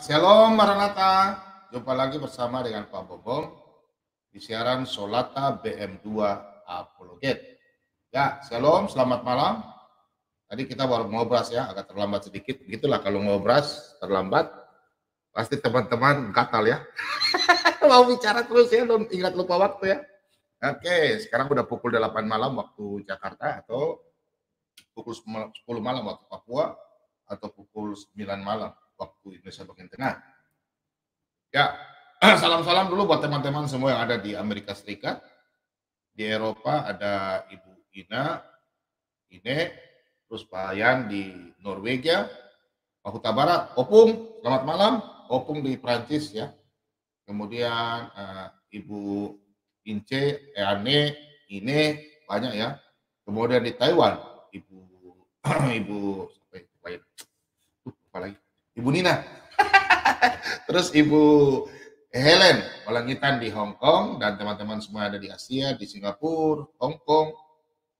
Shalom Maranatha, jumpa lagi bersama dengan Pak Bobom di siaran Solata BM2 Apologet. Ya, shalom, selamat malam. Tadi kita baru ngobras ya, agak terlambat sedikit. Begitulah kalau ngobras terlambat, pasti teman-teman gatal ya. Mau bicara terus ya, don't ingat lupa waktu ya. Oke, sekarang udah pukul 8 malam waktu Jakarta atau pukul 10 malam waktu Papua atau pukul 9 malam waktu Indonesia bagian tengah. Ya, salam-salam dulu buat teman-teman semua yang ada di Amerika Serikat. Di Eropa ada Ibu Ine, terus Pak Yan di Norwegia, Pak Huta Barat, Opung, selamat malam, Opung di Prancis ya. Kemudian Ibu Ince, Ane, Ine, banyak ya. Kemudian di Taiwan, Ibu Nina. Terus Ibu Helen Walangitan di Hong Kong, dan teman-teman semua ada di Asia, di Singapura, Hong Kong,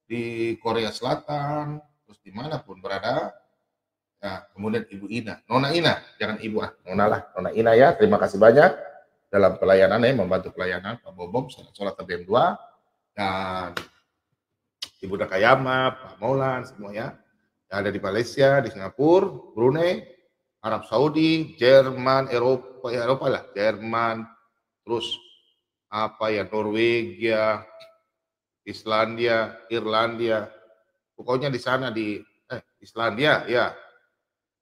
di Korea Selatan, terus dimanapun berada. Nah, kemudian Ibu Ina, Nona Ina, jangan Ibu Nona lah, Nona Ina ya, terima kasih banyak dalam pelayanan ya, membantu pelayanan Pak Bobom, Sholat BM2, dan Ibu Dakayama, Pak Maulan, semua ya, yang ada di Malaysia, di Singapura, Brunei, Arab Saudi, Jerman, Eropa lah, Jerman, terus apa ya, Norwegia, Islandia, Irlandia, pokoknya di sana di Islandia ya,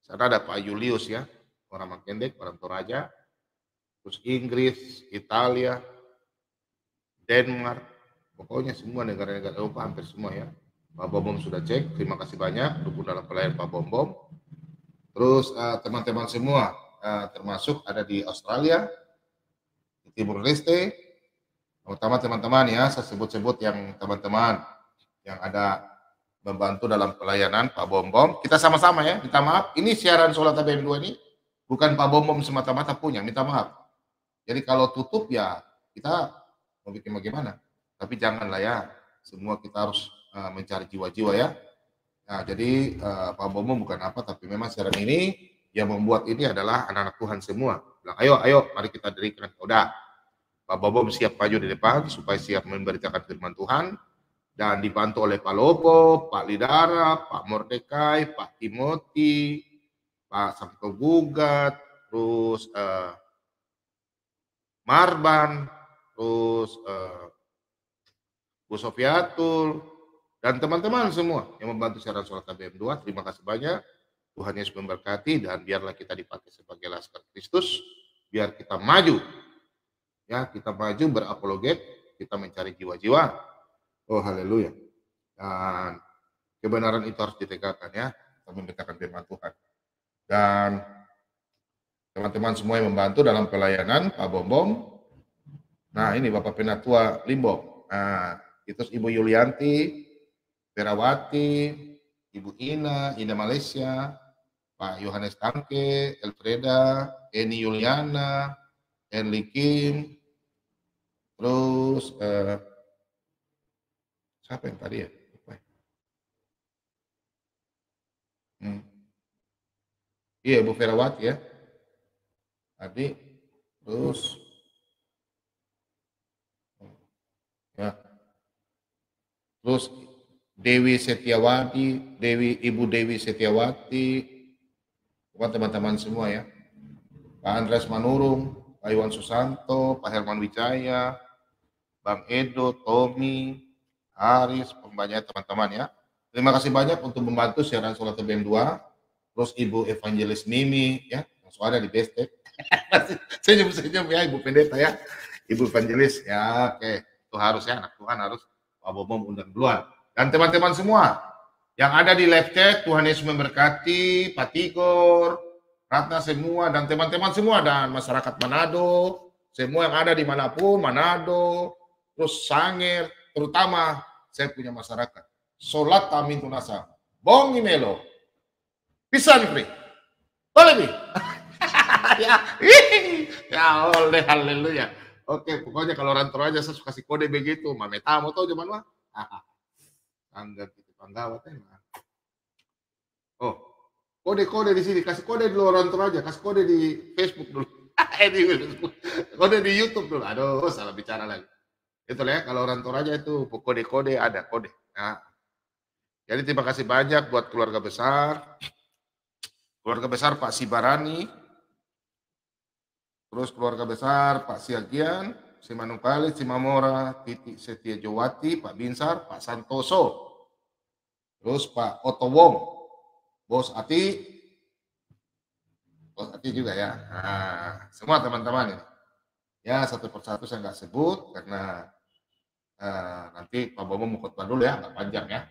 sana ada Pak Julius ya, orang Makendek, orang Toraja, terus Inggris, Italia, Denmark, pokoknya semua negara-negara Eropa hampir semua ya. Pak Bom sudah cek, terima kasih banyak dukung dalam pelayanan Pak Bom. Terus teman-teman semua, termasuk ada di Australia, di Timur Leste, terutama teman-teman ya, saya sebut-sebut yang teman-teman yang ada membantu dalam pelayanan Pak Bom. Kita sama-sama ya, minta maaf, ini siaran Solata BM2 ini bukan Pak Bom semata-mata punya, minta maaf. Jadi kalau tutup ya kita mau bikin bagaimana, tapi janganlah ya, semua kita harus mencari jiwa-jiwa ya. Nah, jadi Pak Bomo bukan apa, tapi memang siaran ini yang membuat ini adalah anak-anak Tuhan semua. Bilang, ayo, mari kita dirikan. Udah, Pak Bomo siap maju di depan supaya siap memberitakan firman Tuhan, dan dibantu oleh Pak Lobo, Pak Lidara, Pak Mordekai, Pak Timothy, Pak Sabto Gugat, terus Marban, terus Bu Sofiatul, dan teman-teman semua yang membantu siaran Solata BM2, terima kasih banyak. Tuhan Yesus memberkati, dan biarlah kita dipakai sebagai laskar Kristus, biar kita maju. Ya, kita maju berapologet, kita mencari jiwa-jiwa. Oh, haleluya. Dan kebenaran itu harus ditegakkan ya, kita memberitakan firman Tuhan. Dan teman-teman semua yang membantu dalam pelayanan Pak Bom. Nah, ini Bapak Penatua Limbok. Nah, itu Ibu Yulianti, Perawati, Ibu Ina Malaysia, Pak Yohanes Tangke, Elfreda, Eni Yuliana, Enli Kim, terus siapa yang tadi ya? Iya, Bu Perawati ya. Tadi, terus ya, terus Dewi Setiawati, Ibu Dewi Setiawati, bukan teman-teman semua ya. Pak Andres Manurung, Pak Iwan Susanto, Pak Herman Wijaya, Bang Edo, Tommy, Haris, banyak teman-teman ya. Terima kasih banyak untuk membantu siaran Solata BM2. Terus Ibu Evangelis Mimi ya, langsung ada di Bestek. Senyum-senyum ya Ibu Pendeta ya. Ibu Evangelis ya, oke. Itu harus ya, anak Tuhan harus Pak Bom undang duluan. Dan teman-teman semua yang ada di live chat, Tuhan Yesus memberkati, Pak Tigor, Ratna semua, dan teman-teman semua, dan masyarakat Manado, semua yang ada di manapun, Manado, terus Sangir, terutama saya punya masyarakat. Solat Tamin Tunasa, Bongi Melo, Pisan Free, boleh bi? Ya oleh, haleluya. Oke, pokoknya kalau rantau aja saya suka kasih kode begitu, mametamu tuh zaman mah. Angga gitu, panggawat. Oh, Kode-kode di sini, kasih kode dulu orang tua aja, kasih kode di Facebook dulu. Di Facebook. Kode di YouTube dulu. Aduh, salah bicara lagi. Itulah ya, kalau orang Toraja itu kode-kode ada kode. Nah, jadi terima kasih banyak buat keluarga besar Pak Sibarani, terus keluarga besar Pak Siagian, Simanungkali, Simamora, Titi Setia Jowati, Pak Binsar, Pak Santoso, terus Pak Otowong, Bos Ati juga ya. Nah, semua teman-teman ini. Ya, satu persatu saya nggak sebut karena nanti Pak Bomo mau khotbah dulu ya, nggak panjang ya.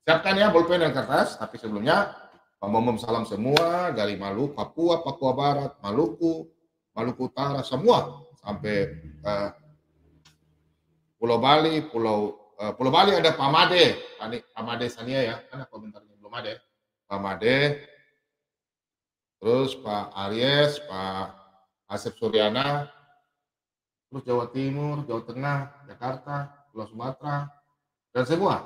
Siapkan ya bolpen dan kertas, tapi sebelumnya Pak Bomo salam semua dari Maluku, Papua Barat, Maluku Utara, semua sampai Pulau Bali, Pulau Bali ada Pak Made Sania ya, kan komentarnya belum ada ya. Pak Made, terus Pak Aries, Pak Asep Suryana, terus Jawa Timur, Jawa Tengah, Jakarta, Pulau Sumatera, dan semua.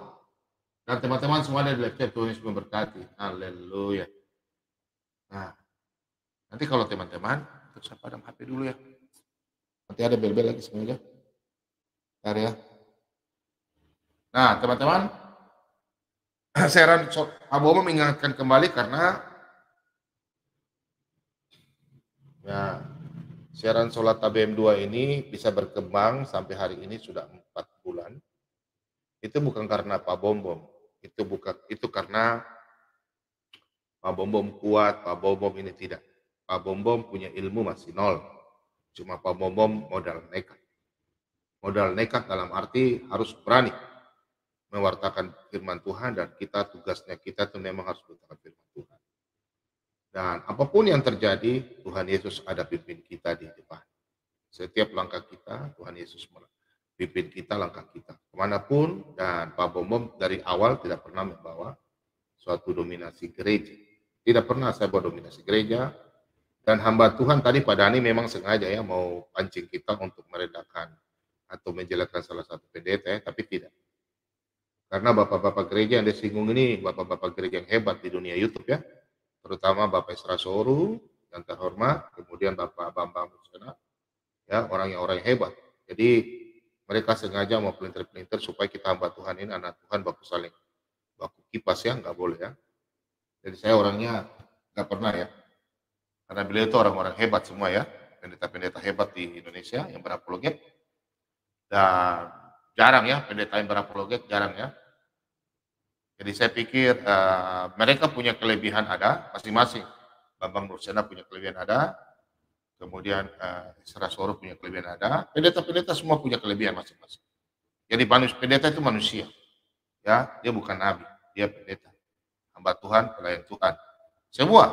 Dan teman-teman semua ada di live chat, Tuhan Yesus memberkati. Haleluya. Nah, nanti kalau teman-teman, terus saya padam HP dulu ya. Nanti ada bel-bel lagi semuanya. Bentar ya. Nah, teman-teman, saya Pak Bomo mengingatkan kembali karena ya, siaran Solat ABM 2 ini bisa berkembang sampai hari ini sudah 4 bulan. Itu bukan karena Pak Bombom, itu karena Pak Bombom kuat, Pak Bombom ini tidak. Pak Bombom punya ilmu masih nol. Cuma Pak Bombom modal nekat. Modal nekat dalam arti harus berani mewartakan firman Tuhan, dan tugasnya kita itu memang harus mewartakan firman Tuhan. Dan apapun yang terjadi, Tuhan Yesus ada pimpin kita di depan. Setiap langkah kita, Tuhan Yesus pimpin kita langkah kita kemanapun. Dan Pak Bombom dari awal tidak pernah membawa suatu dominasi gereja. Tidak pernah saya bawa dominasi gereja. Dan hamba Tuhan tadi Pak Dani memang sengaja ya mau pancing kita untuk meredakan atau menjelekkan salah satu pendeta ya, tapi tidak. Karena bapak-bapak gereja yang disinggung ini bapak-bapak gereja yang hebat di dunia YouTube ya. Terutama Bapak Isra Soru yang terhormat, kemudian Bapak Bambang Musena, ya orang yang hebat. Jadi mereka sengaja mau pelintir-pelintir supaya kita hamba Tuhan ini anak Tuhan baku saling baku kipas ya, nggak boleh ya. Jadi saya orangnya nggak pernah ya, karena beliau itu orang-orang hebat semua ya, pendeta-pendeta hebat di Indonesia yang berapologet, dan jarang ya pendeta yang berapologet, jarang ya. Jadi saya pikir mereka punya kelebihan ada masing-masing. Bambang Nursena punya kelebihan ada, kemudian Isra Soro punya kelebihan ada, pendeta-pendeta semua punya kelebihan masing-masing. Jadi pendeta itu manusia, ya, dia bukan nabi, dia pendeta, hamba Tuhan, pelayan Tuhan. Semua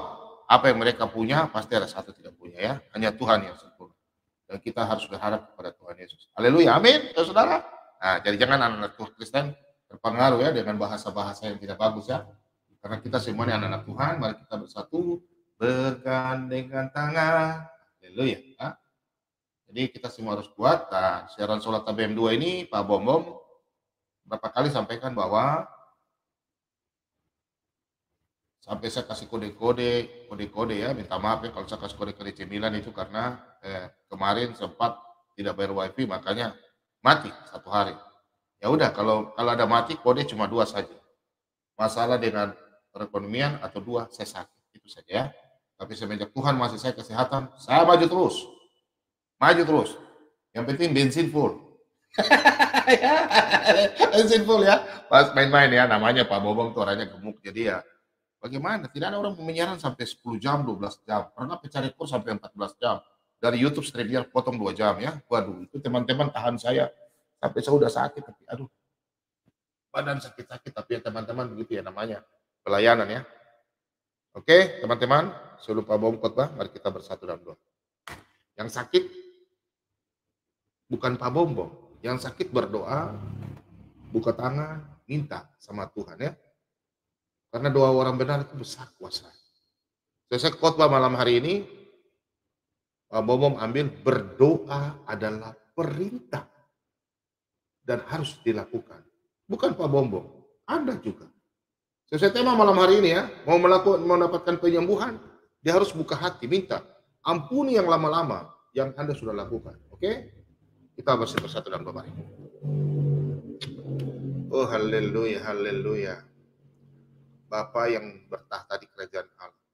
apa yang mereka punya pasti ada satu tidak punya ya, hanya Tuhan yang sempurna. Dan kita harus berharap kepada Tuhan Yesus. Haleluya, amin, saudara. Nah, jadi jangan anak-anak Kristen terpengaruh ya dengan bahasa-bahasa yang tidak bagus ya. Karena kita semuanya anak-anak Tuhan, mari kita bersatu, bergandengan tangan. Haleluya. Ya. Jadi kita semua harus kuat. Nah, siaran Solat ABM 2 ini Pak Bombom berapa kali sampaikan bahwa sampai saya kasih kode-kode ya, minta maaf ya kalau saya kasih kode ke DC Milan itu karena kemarin sempat tidak bayar wifi makanya mati satu hari. Ya udah, kalau ada mati kode cuma 2 saja. Masalah dengan perekonomian atau 2 saya sakit, itu saja ya. Tapi semenjak Tuhan masih saya kesehatan, saya maju terus. Yang penting bensin full. Bensin full ya. Pas main-main ya, namanya Pak Bobong tuh orangnya gemuk, jadi ya bagaimana? Tidak ada orang menyiaran sampai 10 jam, 12 jam. Pernah pecah rekor sampai 14 jam. Dari YouTube StreamYard potong 2 jam ya. Waduh, itu teman-teman tahan saya. Sampai saya udah sakit, tapi aduh. Badan sakit-sakit, tapi ya teman-teman begitu ya namanya. Pelayanan ya. Oke, teman-teman. Sebelum Pak Bom khotbah, mari kita bersatu dalam doa. Yang sakit bukan Pak Bombom. Yang sakit berdoa, buka tangan, minta sama Tuhan ya. Karena doa orang benar itu besar kuasa. Saya khotbah malam hari ini, Pak Bombom ambil berdoa adalah perintah dan harus dilakukan. Bukan Pak Bombom, Anda juga. Sesuai tema malam hari ini ya, mau mendapatkan penyembuhan, dia harus buka hati, minta. Ampuni yang lama-lama yang Anda sudah lakukan. Oke? Kita bersatu dalam doa. Oh haleluya, haleluya. Bapa yang bertahta di kerajaan Allah.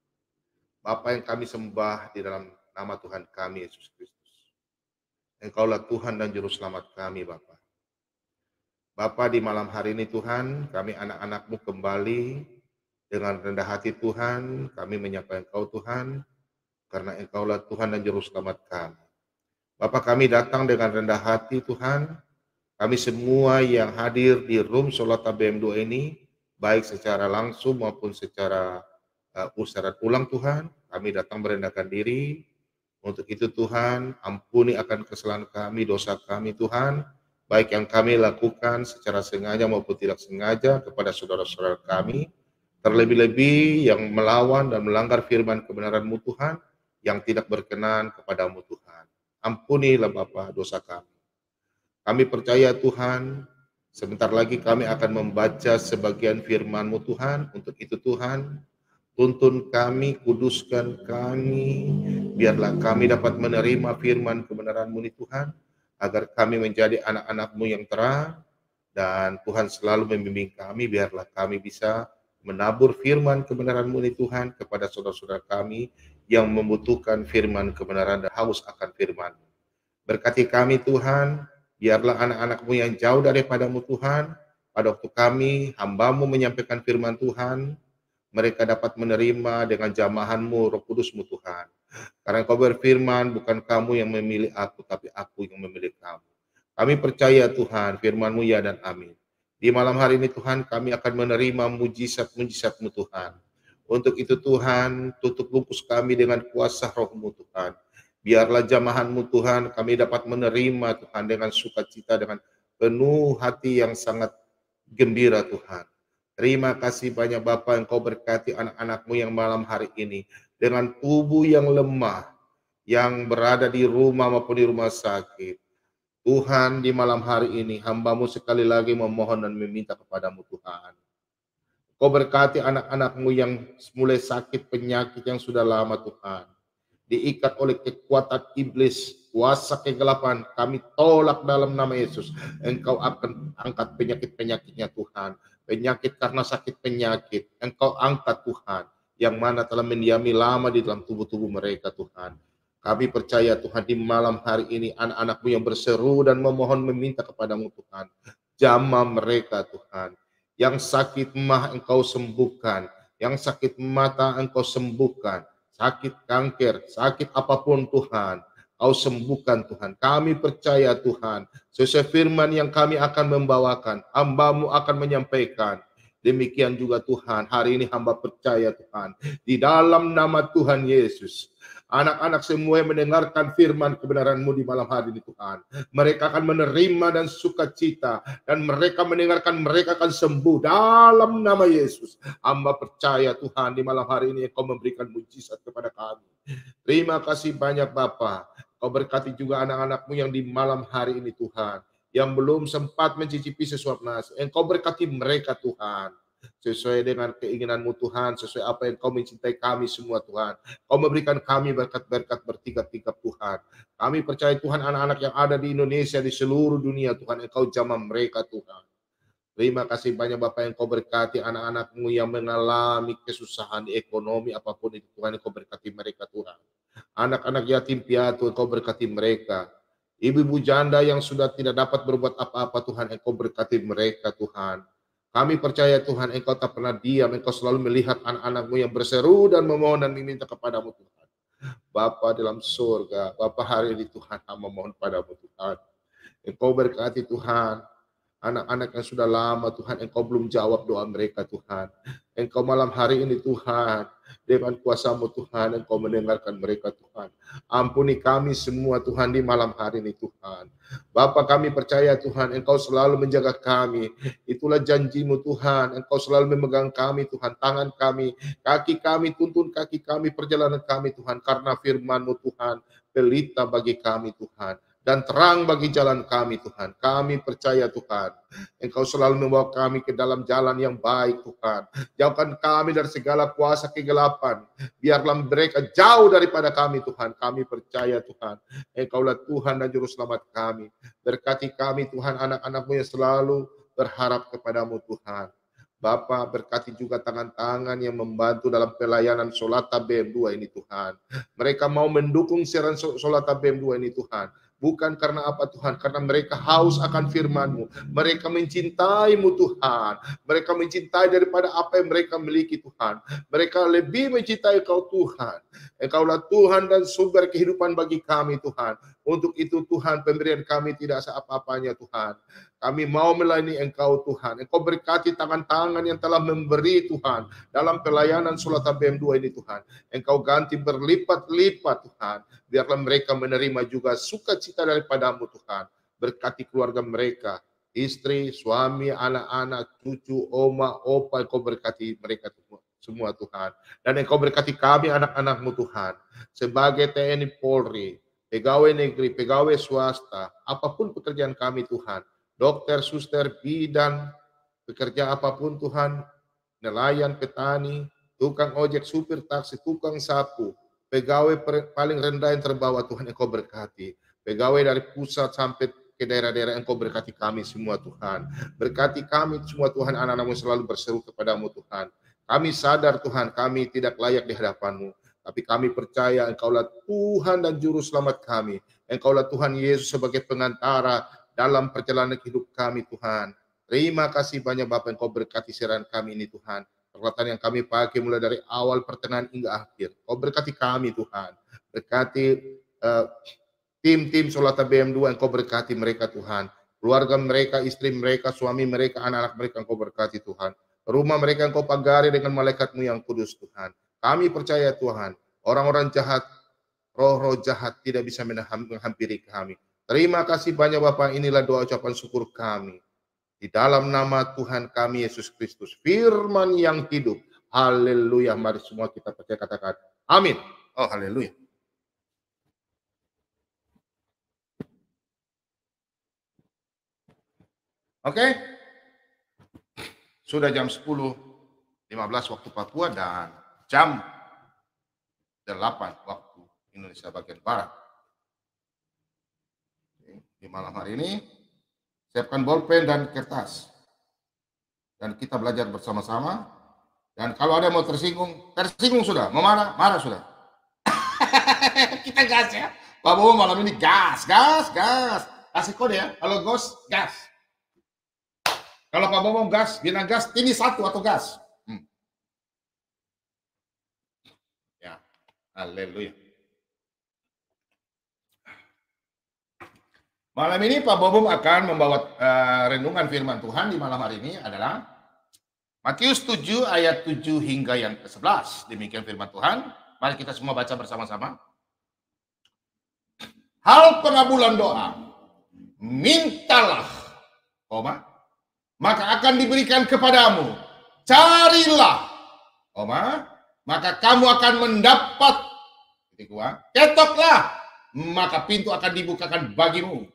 Bapa yang kami sembah di dalam nama Tuhan kami Yesus Kristus. Engkaulah Tuhan dan Juru Selamat kami Bapa. Bapa di malam hari ini Tuhan, kami anak-anak-Mu kembali dengan rendah hati Tuhan, kami menyapa Engkau Tuhan, karena Engkaulah Tuhan dan Juru Selamat kami. Bapa kami datang dengan rendah hati Tuhan, kami semua yang hadir di room Sholat BM2 ini, baik secara langsung maupun secara usaha ulang Tuhan, kami datang merendahkan diri. Untuk itu Tuhan, ampuni akan kesalahan kami, dosa kami Tuhan, baik yang kami lakukan secara sengaja maupun tidak sengaja kepada saudara-saudara kami, terlebih-lebih yang melawan dan melanggar firman kebenaran-Mu Tuhan, yang tidak berkenan kepada-Mu Tuhan. Ampunilah Bapa dosa kami. Kami percaya Tuhan, sebentar lagi kami akan membaca sebagian firman-Mu Tuhan. Untuk itu Tuhan, tuntun kami, kuduskan kami, biarlah kami dapat menerima firman kebenaran-Mu ini Tuhan, agar kami menjadi anak-anak-Mu yang terang, dan Tuhan selalu membimbing kami, biarlah kami bisa menabur firman kebenaran-Mu ini Tuhan kepada saudara-saudara kami yang membutuhkan firman kebenaran dan haus akan firman. Berkati kami Tuhan, biarlah anak-anak-Mu yang jauh daripada-Mu Tuhan, pada waktu kami, hamba-Mu menyampaikan firman Tuhan, mereka dapat menerima dengan jamahan-Mu, Roh Kudus-Mu Tuhan. Karena Engkau berfirman, bukan kamu yang memilih aku, tapi aku yang memilih kamu. Kami percaya Tuhan, firman-Mu ya dan amin. Di malam hari ini Tuhan, kami akan menerima mujizat-mujizat-Mu Tuhan. Untuk itu Tuhan, tutup bungkus kami dengan kuasa Roh-Mu Tuhan. Biarlah jamahan-Mu Tuhan, kami dapat menerima Tuhan dengan sukacita, dengan penuh hati yang sangat gembira Tuhan. Terima kasih banyak Bapa, Engkau berkati anak-anak-Mu yang malam hari ini dengan tubuh yang lemah, yang berada di rumah maupun di rumah sakit. Tuhan, di malam hari ini hamba-Mu sekali lagi memohon dan meminta kepada-Mu Tuhan. Kau berkati anak-anak-Mu yang mulai sakit penyakit yang sudah lama Tuhan. Diikat oleh kekuatan iblis, kuasa kegelapan, kami tolak dalam nama Yesus. Engkau akan angkat penyakit-penyakitnya Tuhan. Penyakit karena sakit penyakit, Engkau angkat Tuhan. Yang mana telah mendiami lama di dalam tubuh-tubuh mereka Tuhan. Kami percaya Tuhan di malam hari ini anak-anak-Mu yang berseru dan memohon meminta kepada-Mu Tuhan. Jamah mereka Tuhan. Yang sakit mah Engkau sembuhkan. Yang sakit mata Engkau sembuhkan. Sakit kanker, sakit apapun Tuhan, Kau sembuhkan Tuhan. Kami percaya Tuhan, sesuai firman yang kami akan membawakan, hamba-Mu akan menyampaikan. Demikian juga Tuhan, hari ini hamba percaya Tuhan, di dalam nama Tuhan Yesus, anak-anak semua yang mendengarkan firman kebenaran-Mu di malam hari ini Tuhan, mereka akan menerima dan sukacita, dan mereka mendengarkan, mereka akan sembuh dalam nama Yesus. Hamba percaya Tuhan di malam hari ini Engkau memberikan mujizat kepada kami. Terima kasih banyak Bapa. Kau berkati juga anak-anak-Mu yang di malam hari ini Tuhan, yang belum sempat mencicipi sesuap nasi. Engkau berkati mereka Tuhan, sesuai dengan keinginan-Mu Tuhan, sesuai apa yang Kau mencintai kami semua Tuhan. Kau memberikan kami berkat-berkat bertingkat-tingkat Tuhan. Kami percaya Tuhan anak-anak yang ada di Indonesia, di seluruh dunia Tuhan, Engkau jamah mereka Tuhan. Terima kasih banyak Bapak yang Kau berkati anak-anak-Mu yang mengalami kesusahan di ekonomi apapun itu Tuhan, Engkau berkati mereka Tuhan. Anak-anak yatim piatu Engkau berkati mereka. Ibu-ibu janda yang sudah tidak dapat berbuat apa-apa Tuhan, Engkau berkati mereka Tuhan. Kami percaya Tuhan Engkau tak pernah diam, Engkau selalu melihat anak-anak-Mu yang berseru dan memohon dan meminta kepada-Mu Tuhan. Bapa dalam surga, Bapa hari ini Tuhan hamba mohon padamu Tuhan. Engkau berkati Tuhan, anak-anak yang sudah lama Tuhan, Engkau belum jawab doa mereka Tuhan. Engkau malam hari ini Tuhan, dengan kuasa-Mu Tuhan, Engkau mendengarkan mereka Tuhan. Ampuni kami semua Tuhan di malam hari ini Tuhan. Bapa kami percaya Tuhan, Engkau selalu menjaga kami. Itulah janji-Mu Tuhan, Engkau selalu memegang kami Tuhan, tangan kami, kaki kami, tuntun kaki kami, perjalanan kami Tuhan. Karena firman-Mu Tuhan, pelita bagi kami Tuhan. dan terang bagi jalan kami Tuhan. Kami percaya Tuhan, Engkau selalu membawa kami ke dalam jalan yang baik Tuhan. Jauhkan kami dari segala kuasa kegelapan. Biarlah mereka jauh daripada kami Tuhan. Kami percaya Tuhan, Engkaulah Tuhan dan Juru Selamat kami. Berkati kami Tuhan, anak-anak-Mu yang selalu berharap kepadamu Tuhan. Bapa, berkati juga tangan-tangan yang membantu dalam pelayanan Solata BM2 ini Tuhan. Mereka mau mendukung siaran Solata BM2 ini Tuhan. Bukan karena apa Tuhan, karena mereka haus akan firman-Mu. Mereka mencintai-Mu Tuhan. Mereka mencintai daripada apa yang mereka miliki Tuhan. Mereka lebih mencintai Kau Tuhan. Engkaulah Tuhan dan sumber kehidupan bagi kami Tuhan. Untuk itu Tuhan, pemberian kami tidak seapa-apanya Tuhan. Kami mau melayani Engkau Tuhan. Engkau berkati tangan-tangan yang telah memberi Tuhan dalam pelayanan Solata BM2 ini Tuhan. Engkau ganti berlipat-lipat Tuhan. Biarlah mereka menerima juga sukacita daripadamu Tuhan. Berkati keluarga mereka, istri, suami, anak-anak, cucu, oma, opa. Engkau berkati mereka semua Tuhan. Dan Engkau berkati kami anak-anak-Mu Tuhan. Sebagai TNI Polri, pegawai negeri, pegawai swasta, apapun pekerjaan kami Tuhan. Dokter, suster, bidan, pekerja apapun Tuhan, nelayan, petani, tukang ojek, supir taksi, tukang sapu, pegawai paling rendah yang terbawa Tuhan Engkau berkati. Pegawai dari pusat sampai ke daerah-daerah Engkau berkati kami semua Tuhan. Berkati kami semua Tuhan, anak-anak-Mu selalu berseru kepadamu Tuhan. Kami sadar Tuhan, kami tidak layak di hadapan-Mu. Tapi kami percaya Engkaulah Tuhan dan Juru Selamat kami. Engkaulah Tuhan Yesus sebagai pengantara dalam perjalanan hidup kami Tuhan. Terima kasih banyak Bapak, Engkau berkati siaran kami ini Tuhan. Perkataan yang kami pakai mulai dari awal pertengahan hingga akhir. Engkau berkati kami Tuhan. Berkati tim-tim Solata BM2, Engkau berkati mereka Tuhan. Keluarga mereka, istri mereka, suami mereka, anak-anak mereka Engkau berkati Tuhan. Rumah mereka Engkau pagari dengan malaikat-Mu yang kudus Tuhan. Kami percaya Tuhan, orang-orang jahat, roh-roh jahat tidak bisa menghampiri kami. Terima kasih banyak Bapak, inilah doa ucapan syukur kami. Di dalam nama Tuhan kami Yesus Kristus, firman yang hidup. Haleluya, mari semua kita percaya katakan amin. Oh haleluya. Oke. Sudah jam 10.15 waktu Papua dan jam 8 waktu Indonesia bagian Barat. Di malam hari ini, siapkan bolpen dan kertas. Dan kita belajar bersama-sama. Dan kalau ada yang mau tersinggung sudah. Mau marah sudah. Kita gas ya. Pak Bobo malam ini gas. Kasih kode ya. Kalau gas, gas. Kalau Pak Bobo gas, bilang gas, ini satu atau gas. Ya, haleluya. Malam ini Pak Bobom akan membawa renungan firman Tuhan di malam hari ini adalah Matius 7 ayat 7 hingga yang ke-11. Demikian firman Tuhan. Mari kita semua baca bersama-sama. Hal pengabulan doa. Mintalah, maka akan diberikan kepadamu. Carilah, maka kamu akan mendapat. Ketoklah, maka pintu akan dibukakan bagimu.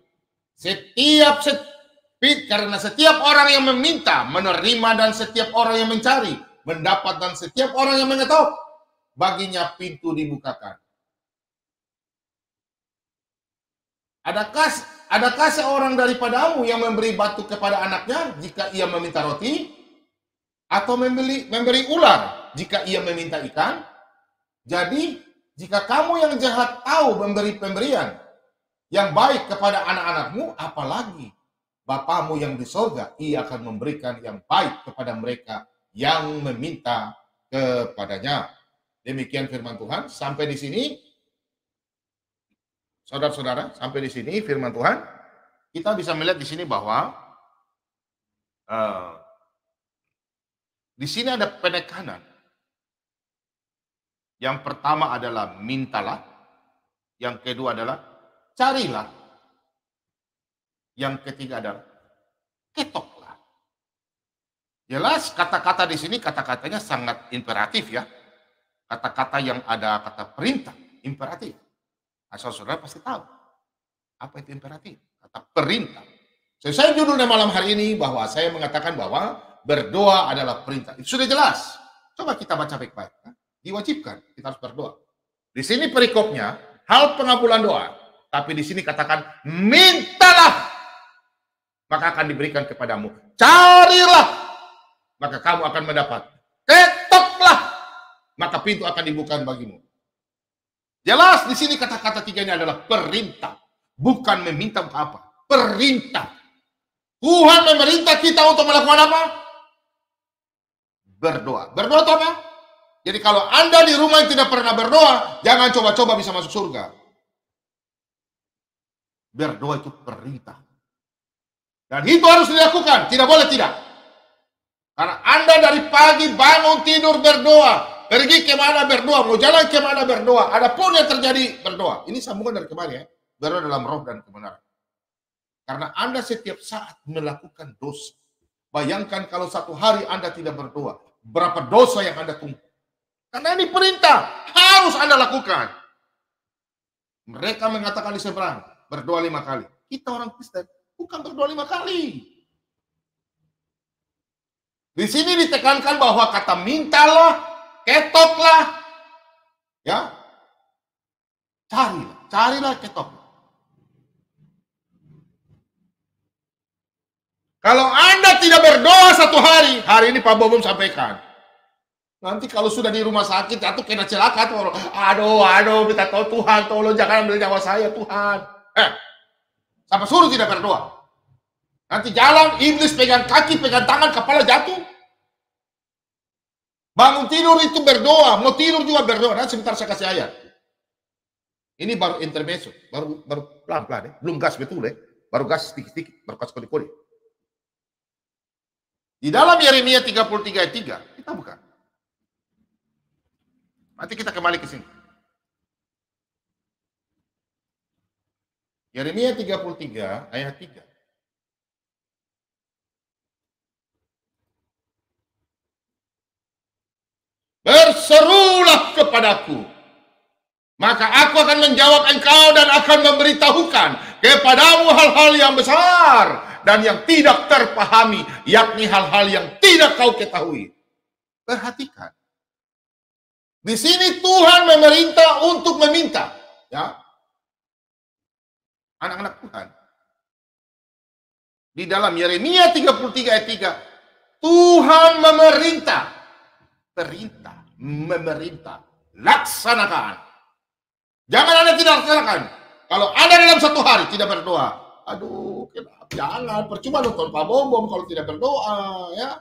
Karena setiap orang yang meminta menerima, dan setiap orang yang mencari mendapat, dan setiap orang yang mengetok baginya pintu dibukakan. Adakah seorang daripadamu yang memberi batu kepada anaknya jika ia meminta roti, atau memberi ular jika ia meminta ikan? Jadi jika kamu yang jahat tahu memberi pemberian yang baik kepada anak-anakmu, apalagi Bapamu yang di sorga, ia akan memberikan yang baik kepada mereka yang meminta kepadanya. Demikian firman Tuhan. Sampai di sini, saudara-saudara, sampai di sini firman Tuhan. Kita bisa melihat di sini bahwa di sini ada penekanan. Yang pertama adalah mintalah, yang kedua adalah carilah, yang ketiga adalah ketoklah. Jelas kata-kata di sini, kata-katanya sangat imperatif ya. Kata-kata yang ada kata perintah, imperatif. Asal saudara pasti tahu. Apa itu imperatif? Kata perintah. Sesuai judulnya malam hari ini bahwa saya mengatakan bahwa berdoa adalah perintah. Itu sudah jelas. Coba kita baca baik-baik. Diwajibkan, kita harus berdoa. Di sini perikopnya, hal pengabulan doa. Tapi di sini katakan, mintalah, maka akan diberikan kepadamu. Carilah, maka kamu akan mendapat. Ketoklah, maka pintu akan dibuka bagimu. Jelas di sini kata-kata tiga ini adalah perintah. Bukan meminta untuk apa. Perintah. Tuhan memerintah kita untuk melakukan apa? Berdoa. Berdoa itu apa? Jadi kalau Anda di rumah yang tidak pernah berdoa, jangan coba-coba bisa masuk surga. Berdoa itu perintah. Dan itu harus dilakukan, tidak boleh tidak. Karena Anda dari pagi bangun tidur berdoa, pergi kemana berdoa, mau jalan kemana berdoa, adapun yang terjadi berdoa. Ini sambungan dari kemarin ya, berdoa dalam roh dan kebenaran. Karena Anda setiap saat melakukan dosa. Bayangkan kalau satu hari Anda tidak berdoa, berapa dosa yang Anda tumpuk. Karena ini perintah, harus Anda lakukan. Mereka mengatakan di seberang, berdoa 5 kali. Kita orang Kristen, bukan berdoa 5 kali. Di sini ditekankan bahwa kata mintalah, ketoklah, ya, carilah, ketoklah. Kalau Anda tidak berdoa satu hari ini Pak Bobom sampaikan. Nanti kalau sudah di rumah sakit, atau kena celaka, tuh, aduh, minta Tuhan, tolong jangan ambil nyawa saya, Tuhan. Sampai suruh tidak berdoa. Nanti jalan, iblis pegang kaki, pegang tangan, kepala jatuh. Bangun tidur itu berdoa, mau tidur juga berdoa. Nanti sebentar saya kasih ayat. Ini baru intermezzo, baru pelan-pelan, belum gas betul ya. Baru gas sedikit-sedikit, baru kasih kode-kode. Di dalam Yeremia 33 ayat 3, kita buka. Nanti kita kembali ke sini. Yeremia 33 ayat 3. Berserulah kepadaku, maka aku akan menjawab engkau dan akan memberitahukan kepadamu hal-hal yang besar dan yang tidak terpahami, yakni hal-hal yang tidak kau ketahui. Perhatikan. Di sini Tuhan memerintah untuk meminta, ya. Anak-anak Tuhan. Di dalam Yeremia 33 ayat 3, Tuhan memerintah, memerintah, laksanakan. Jangan Anda tidak laksanakan. Kalau Anda dalam satu hari tidak berdoa, aduh, jangan, percuma nonton Pak Bom kalau tidak berdoa, ya.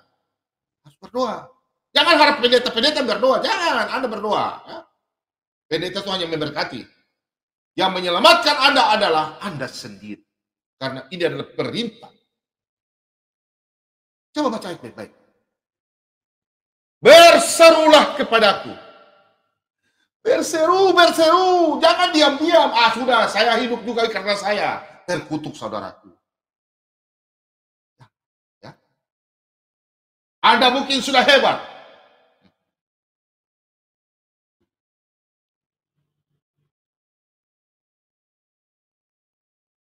Harus berdoa. Jangan harap pendeta-pendeta berdoa. Jangan, Anda berdoa. Ya. Pendeta itu hanya memberkati. Yang menyelamatkan Anda adalah Anda sendiri. Karena ini adalah perintah. Coba baca baik-baik. Berserulah kepadaku. Berseru. Jangan diam-diam. Sudah, saya hidup juga karena saya terkutuk saudaraku. Ya. Anda mungkin sudah hebat.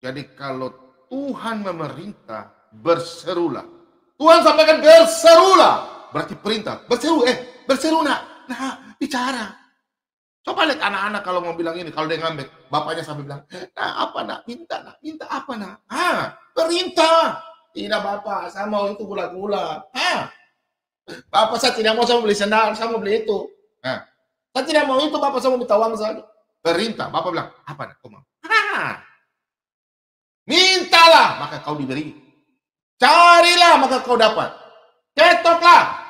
Jadi kalau Tuhan memerintah, berserulah. Tuhan sampaikan berserulah. Berarti perintah. Berseru nak. Nah, bicara. Coba lihat anak-anak kalau mau bilang ini. Kalau dia ngambek, bapaknya sampai bilang, nah apa nak? Minta apa nak? Perintah. Tidak bapak, saya mau itu gula-gula. Bapak saya tidak mau, saya mau beli sendal, saya mau beli itu. Saya tidak mau itu, bapak saya mau minta uang saja. Perintah. Bapak bilang, apa nak? Kau mau? Mintalah, maka kau diberi. Carilah, maka kau dapat. Ketoklah.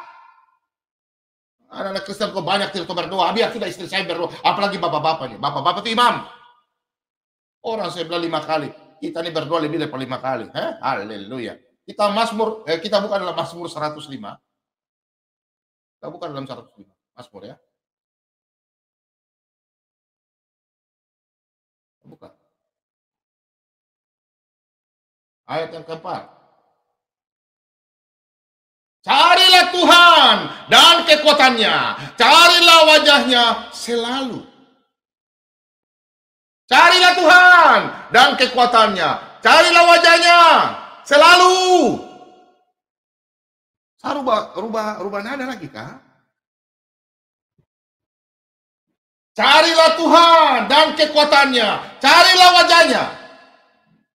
Anak-anak Kristen kok banyak tidak berdoa. Biar sudah istri saya berdoa. Apalagi bapak-bapaknya. Bapak-bapak itu imam. Orang saya bilang 5 kali. Kita ini berdoa lebih dari 5 kali. Haleluya. Kita bukan dalam Mazmur 105. Kita bukan dalam 105. Mazmur ya. Bukan. Ayat yang keempat. Carilah Tuhan dan kekuatannya. Carilah wajahnya selalu. Carilah Tuhan dan kekuatannya. Carilah wajahnya selalu. Saya rubah nada lagi kah? Carilah Tuhan dan kekuatannya. Carilah wajahnya.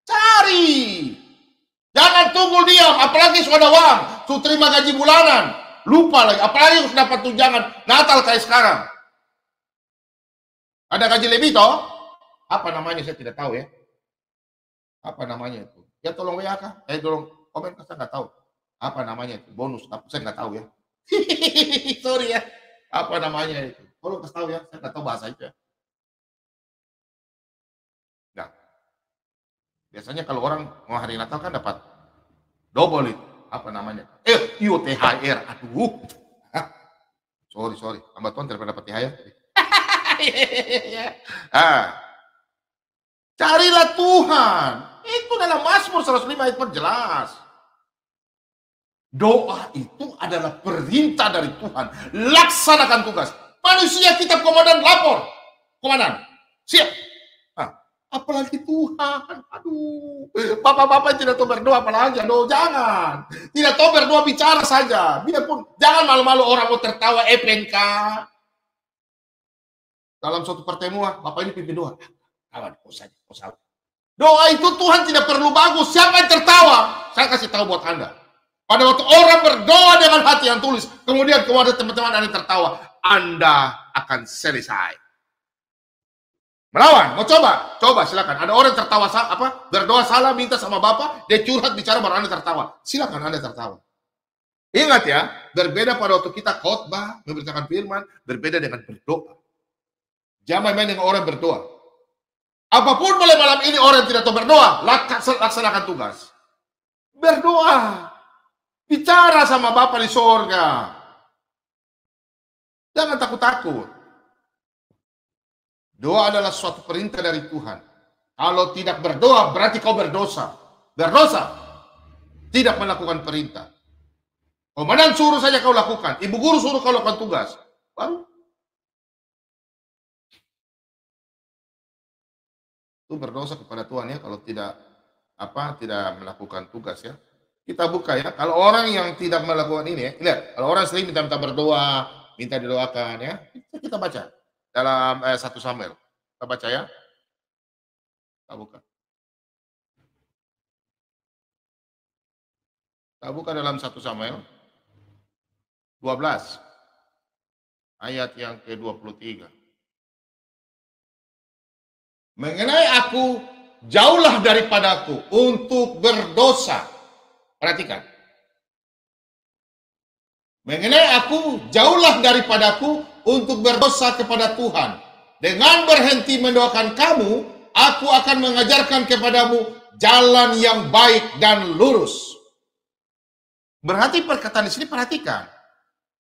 Cari. Jangan tunggu diam. Apalagi sudah ada uang. Sudah terima gaji bulanan. Lupa lagi. Apalagi sudah dapat tunjangan Natal kayak sekarang. Ada gaji lebih toh? Apa namanya saya tidak tahu ya. Apa namanya itu? Ya tolong WA kah? Tolong komen kah? Saya nggak tahu. Apa namanya itu? Bonus. Saya nggak tahu ya. Sorry ya. Apa namanya itu? Tolong kasih tahu ya. Saya nggak tahu bahasa itu ya. Nggak. Biasanya kalau orang mau hari Natal kan dapat double itu. Apa namanya? THR. Aduh. Sorry. Tambah tuan daripada dapat THR. Carilah Tuhan. Itu dalam Mazmur 105 ayat 4 jelas. Doa itu adalah perintah dari Tuhan. Laksanakan tugas. Manusia kitab komandan lapor. Komandan, siap. Apalagi Tuhan. Aduh. Bapak-bapak tidak tahu berdoa apalagi. Aduh, jangan. Tidak tahu berdoa bicara saja. Biarpun jangan malu-malu orang mau tertawa FNK. Dalam suatu pertemuan, Bapak ini pimpin doa. Kawan, kau salah. Doa itu Tuhan tidak perlu bagus. Siapa yang tertawa? Saya kasih tahu buat Anda. Pada waktu orang berdoa dengan hati yang tulus, kemudian kepada teman-teman Anda tertawa, Anda akan selesai. Melawan, mau coba? Coba silakan. Ada orang tertawa berdoa salah, minta sama Bapak, dia curhat bicara baru Anda tertawa. Silakan Anda tertawa. Ingat ya, berbeda pada waktu kita khotbah, memberitakan firman, berbeda dengan berdoa. Jangan main dengan orang berdoa. Apapun boleh malam ini orang tidak tahu berdoa, laksanakan tugas. Berdoa. Bicara sama Bapa di sorga. Jangan takut-takut. Doa adalah suatu perintah dari Tuhan. Kalau tidak berdoa, berarti kau berdosa. Berdosa. Tidak melakukan perintah. Komandan suruh saja kau lakukan. Ibu guru suruh kau lakukan tugas. Baru. Itu berdosa kepada Tuhan ya kalau tidak melakukan tugas ya. Kita buka ya. Kalau orang yang tidak melakukan ini ya, lihat. Kalau orang sering minta berdoa, minta didoakan ya. Kita baca dalam 1 Samuel. Kita baca ya. Kita buka. Kita buka dalam 1 Samuel 12 ayat yang ke-23. Mengenai aku, jauhlah daripadaku untuk berdosa. Perhatikan. Mengenai aku, jauhlah daripadaku untuk berdosa kepada Tuhan. Dengan berhenti mendoakan kamu, aku akan mengajarkan kepadamu jalan yang baik dan lurus. Berarti perkataan di sini perhatikan.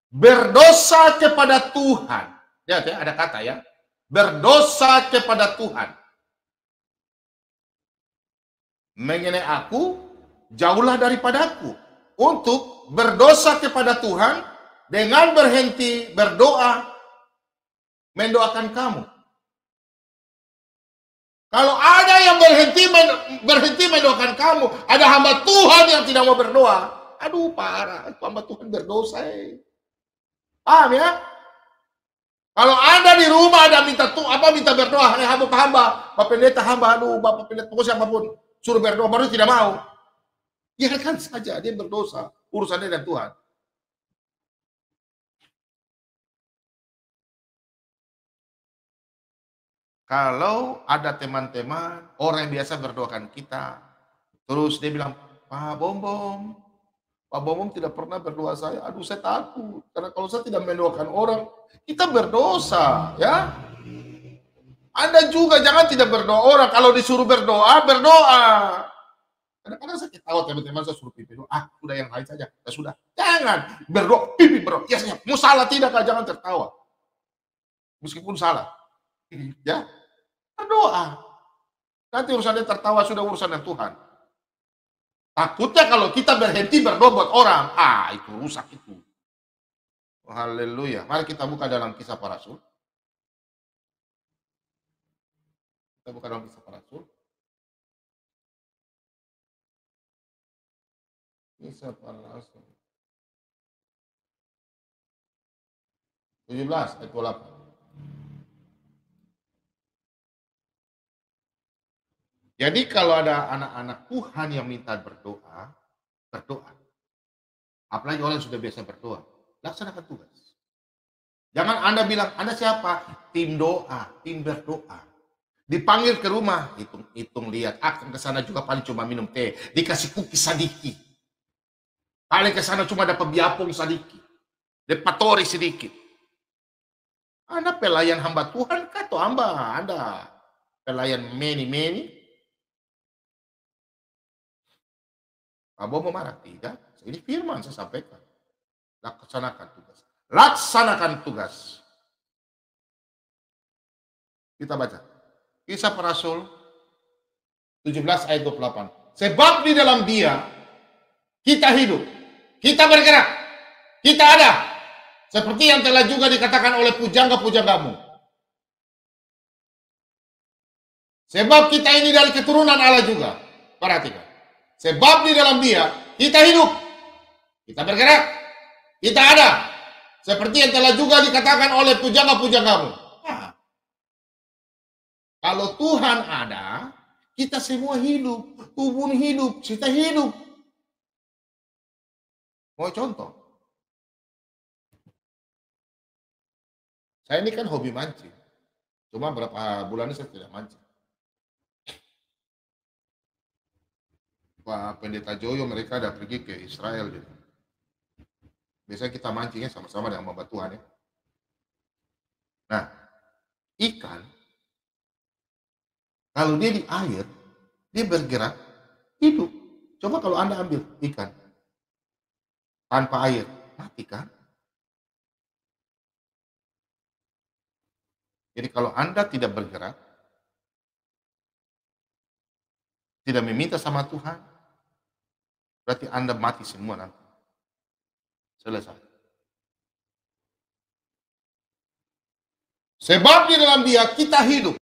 Berdosa kepada Tuhan. Lihat ya, ada kata ya. Berdosa kepada Tuhan. Mengenai aku, jauhlah daripadaku untuk berdosa kepada Tuhan dengan berhenti berdoa, mendoakan kamu. Kalau ada yang berhenti mendoakan kamu, ada hamba Tuhan yang tidak mau berdoa. Aduh parah, hamba Tuhan berdosa. Paham ya? Kalau Anda di rumah ada minta berdoa, hamba, Bapak Pendeta hamba, aduh Bapak Pendeta, pokoknya siapapun suruh berdoa, baru tidak mau. Biarkan saja, dia berdosa. Urusannya dengan Tuhan. Kalau ada teman-teman, orang yang biasa berdoakan kita, terus dia bilang, Pak Bom tidak pernah berdoa saya. Aduh, saya takut. Karena kalau saya tidak mendoakan orang, kita berdosa, ya. Anda juga jangan tidak berdoa orang. Kalau disuruh berdoa, berdoa. Kadang-kadang saya ketawa teman-teman, saya suruh pimpin doa. Sudah yang lain saja. Ya sudah. Jangan berdoa, pimpin berdoa. Ya, mau salah tidak, jangan tertawa. Meskipun salah. Ya, berdoa. Nanti urusannya tertawa, sudah urusan dengan Tuhan. Takutnya kalau kita berhenti berdoa buat orang, itu rusak itu. Haleluya. Mari kita buka dalam Kisah Para Rasul. Kita buka dalam Kisah Para Rasul. Kisah Para Rasul. 17 ayat 28. Jadi kalau ada anak-anak Tuhan yang minta berdoa, berdoa. Apalagi orang yang sudah biasa berdoa, laksanakan tugas. Jangan Anda bilang, Anda siapa? Tim doa, tim berdoa. Dipanggil ke rumah, hitung lihat, akan ke sana juga paling cuma minum teh, dikasih kuki sedikit. Paling ke sana cuma dapat biapung sedikit, depatori sedikit. Anda pelayan hamba Tuhan atau hamba Anda pelayan meni-meni? Abo mau marah? Tidak. Ini firman saya sampaikan. Laksanakan tugas. Laksanakan tugas. Kita baca. Kisah Para Rasul 17 ayat 28. Sebab di dalam Dia kita hidup, kita bergerak, kita ada. Seperti yang telah juga dikatakan oleh pujangga-pujanggamu. Sebab kita ini dari keturunan Allah juga. Perhatikan. Sebab di dalam Dia kita hidup, kita bergerak, kita ada. Seperti yang telah juga dikatakan oleh pujangga-pujanggamu. Nah, kalau Tuhan ada, kita semua hidup, tubuh hidup, kita hidup. Mau contoh? Saya ini kan hobi mancing. Cuma berapa bulan ini saya tidak mancing. Pak Pendeta Joyo mereka ada pergi ke Israel gitu. Biasanya kita mancingnya sama-sama dengan hamba Tuhan ya. Nah, ikan kalau dia di air, dia bergerak, hidup. Coba kalau Anda ambil ikan tanpa air, mati kan? Jadi kalau Anda tidak bergerak, tidak meminta sama Tuhan, berarti Anda mati semua nanti. Selesai. Sebab di dalam Dia kita hidup.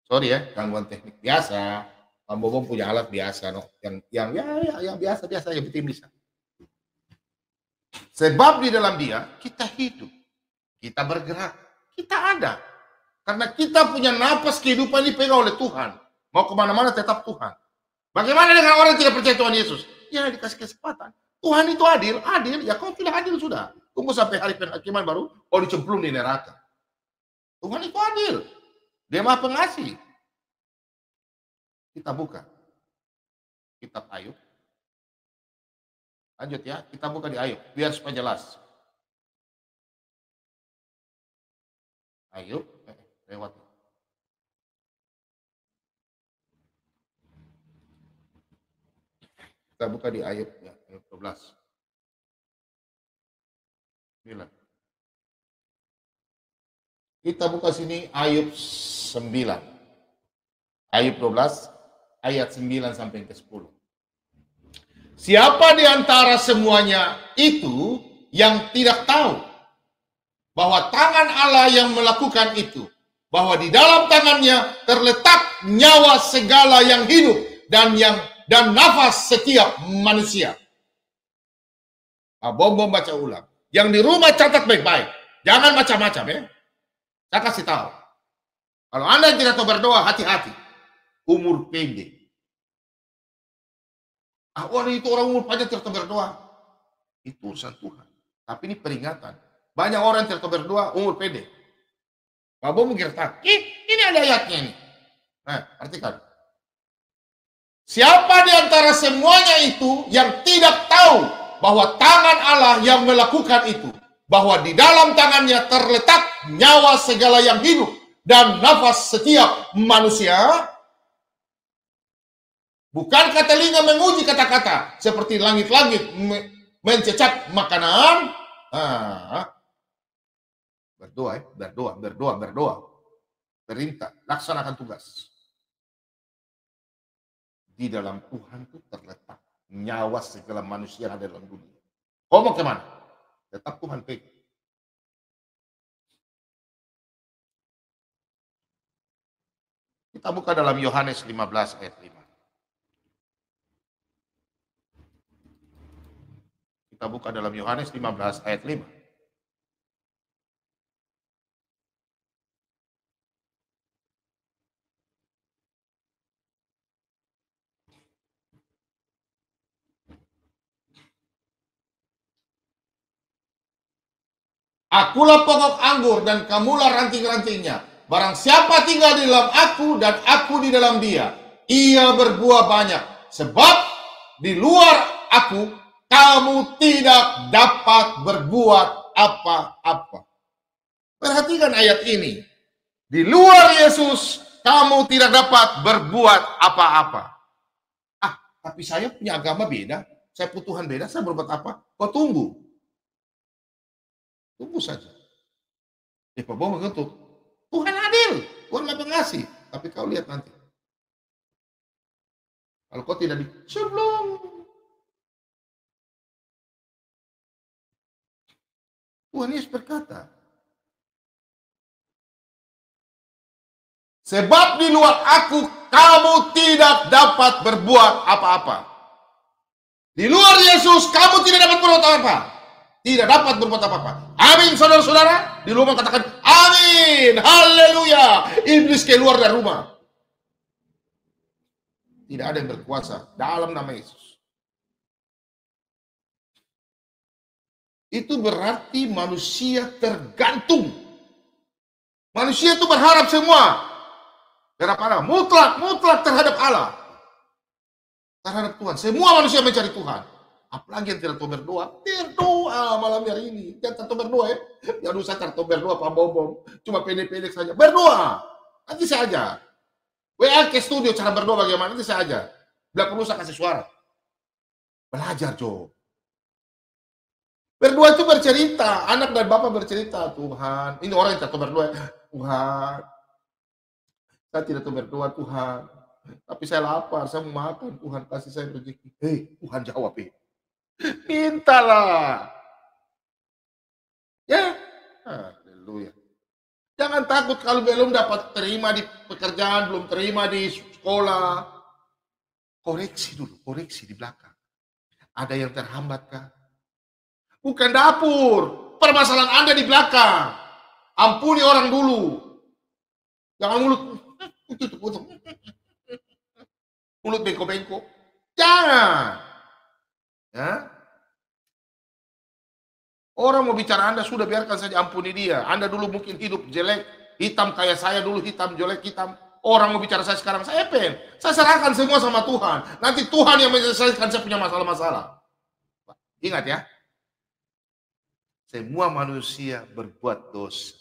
Sorry ya, gangguan teknik biasa. Pak Bobong punya alat biasa, no? yang biasa yang penting bisa. Sebab di dalam Dia kita hidup, kita bergerak, kita ada. Karena kita punya napas kehidupan dipegang oleh Tuhan. Mau kemana-mana tetap Tuhan. Bagaimana dengan orang yang tidak percaya Tuhan Yesus? Ya dikasih kesempatan. Tuhan itu adil, ya kau tidak adil sudah. Tunggu sampai hari penghakiman baru, kau dicemplung di neraka. Tuhan itu adil. Dia Maha Pengasih. Kita buka kitab Ayub. Lanjut ya, kita buka di Ayub biar supaya jelas. Ayub lewat. Kita buka di Ayub ya, Ayub 12. Bila. Kita buka sini Ayub 9. Ayub 12 ayat 9 sampai ke 10. Siapa di antara semuanya itu yang tidak tahu bahwa tangan Allah yang melakukan itu, bahwa di dalam tangannya terletak nyawa segala yang hidup dan nafas setiap manusia. Bom baca ulang. Yang di rumah catat baik-baik. Jangan macam-macam ya. Saya kasih tahu. Kalau Anda tidak tahu berdoa, hati-hati. Umur pendek. Orang itu orang umur panjang tidak tahu berdoa. Itu urusan Tuhan. Tapi ini peringatan. Banyak orang yang tidak tahu berdoa, umur pendek. Pak Bom mengerti. Ini ada ayatnya nih. Nah, artikan. Siapa di antara semuanya itu yang tidak tahu bahwa tangan Allah yang melakukan itu, bahwa di dalam tangannya terletak nyawa segala yang hidup dan nafas setiap manusia? Bukankah telinga menguji kata-kata seperti langit-langit mencecap makanan? Berdoa. perintah, laksanakan tugas. Di dalam Tuhan itu terletak nyawa segala manusia yang ada dalam dunia. Kau mau kemana? Tetap Tuhan pegang. Kita buka dalam Yohanes 15 ayat 5. Kita buka dalam Yohanes 15 ayat 5. Akulah pokok anggur dan kamulah ranting-rantingnya. Barang siapa tinggal di dalam aku dan aku di dalam dia, ia berbuah banyak. Sebab di luar aku, kamu tidak dapat berbuat apa-apa. Perhatikan ayat ini. Di luar Yesus, kamu tidak dapat berbuat apa-apa. Tapi saya punya agama beda. Saya punya Tuhan beda, saya berbuat apa? Kau tunggu. Tunggu saja. Pak Bowo mengetuk. Tuhan adil, Tuhan maha pengasih. Tapi kau lihat nanti. Kalau kau tidak sebelum. Tuhan Yesus berkata. Sebab di luar aku, kamu tidak dapat berbuat apa-apa. Di luar Yesus, kamu tidak dapat berbuat apa-apa. Tidak dapat berbuat apa-apa. Amin, saudara-saudara. Di rumah katakan, amin, haleluya. Iblis keluar dari rumah. Tidak ada yang berkuasa dalam nama Yesus. Itu berarti manusia tergantung. Manusia itu berharap semua. Berapa Allah? Mutlak terhadap Allah. Terhadap Tuhan. Semua manusia mencari Tuhan. Apalagi yang tidak tahu berdoa. Berdoa malam hari ini. Jangan tahu berdoa ya. Yang usah tahu berdoa Pak Bobo. Cuma pendek-pendek saja. Berdoa. Nanti saya ajar. WA ke studio cara berdoa bagaimana. Nanti saya ajar. Bila perlu saya kasih suara. Belajar Jo. Berdoa itu bercerita. Anak dan bapak bercerita. Tuhan. Ini orang yang tak tahu berdoa. Tuhan. Saya tidak tahu berdoa Tuhan. Tapi saya lapar. Saya mau makan. Tuhan kasih saya rezeki. Hei Tuhan jawab. Mintalah. Ya. Haleluya. Jangan takut kalau belum dapat terima di pekerjaan, belum terima di sekolah. Koreksi dulu, koreksi di belakang. Ada yang terhambat kah? Bukan dapur. Permasalahan Anda di belakang. Ampuni orang dulu. Jangan mulut. Mulut bengkok-bengkok. Jangan. Ya. Orang mau bicara Anda sudah biarkan saja, ampuni dia. Anda dulu mungkin hidup jelek, hitam kayak saya dulu, hitam jelek hitam. Orang mau bicara saya sekarang, saya saya serahkan semua sama Tuhan. Nanti Tuhan yang menyelesaikan saya punya masalah-masalah. Ingat ya. Semua manusia berbuat dosa.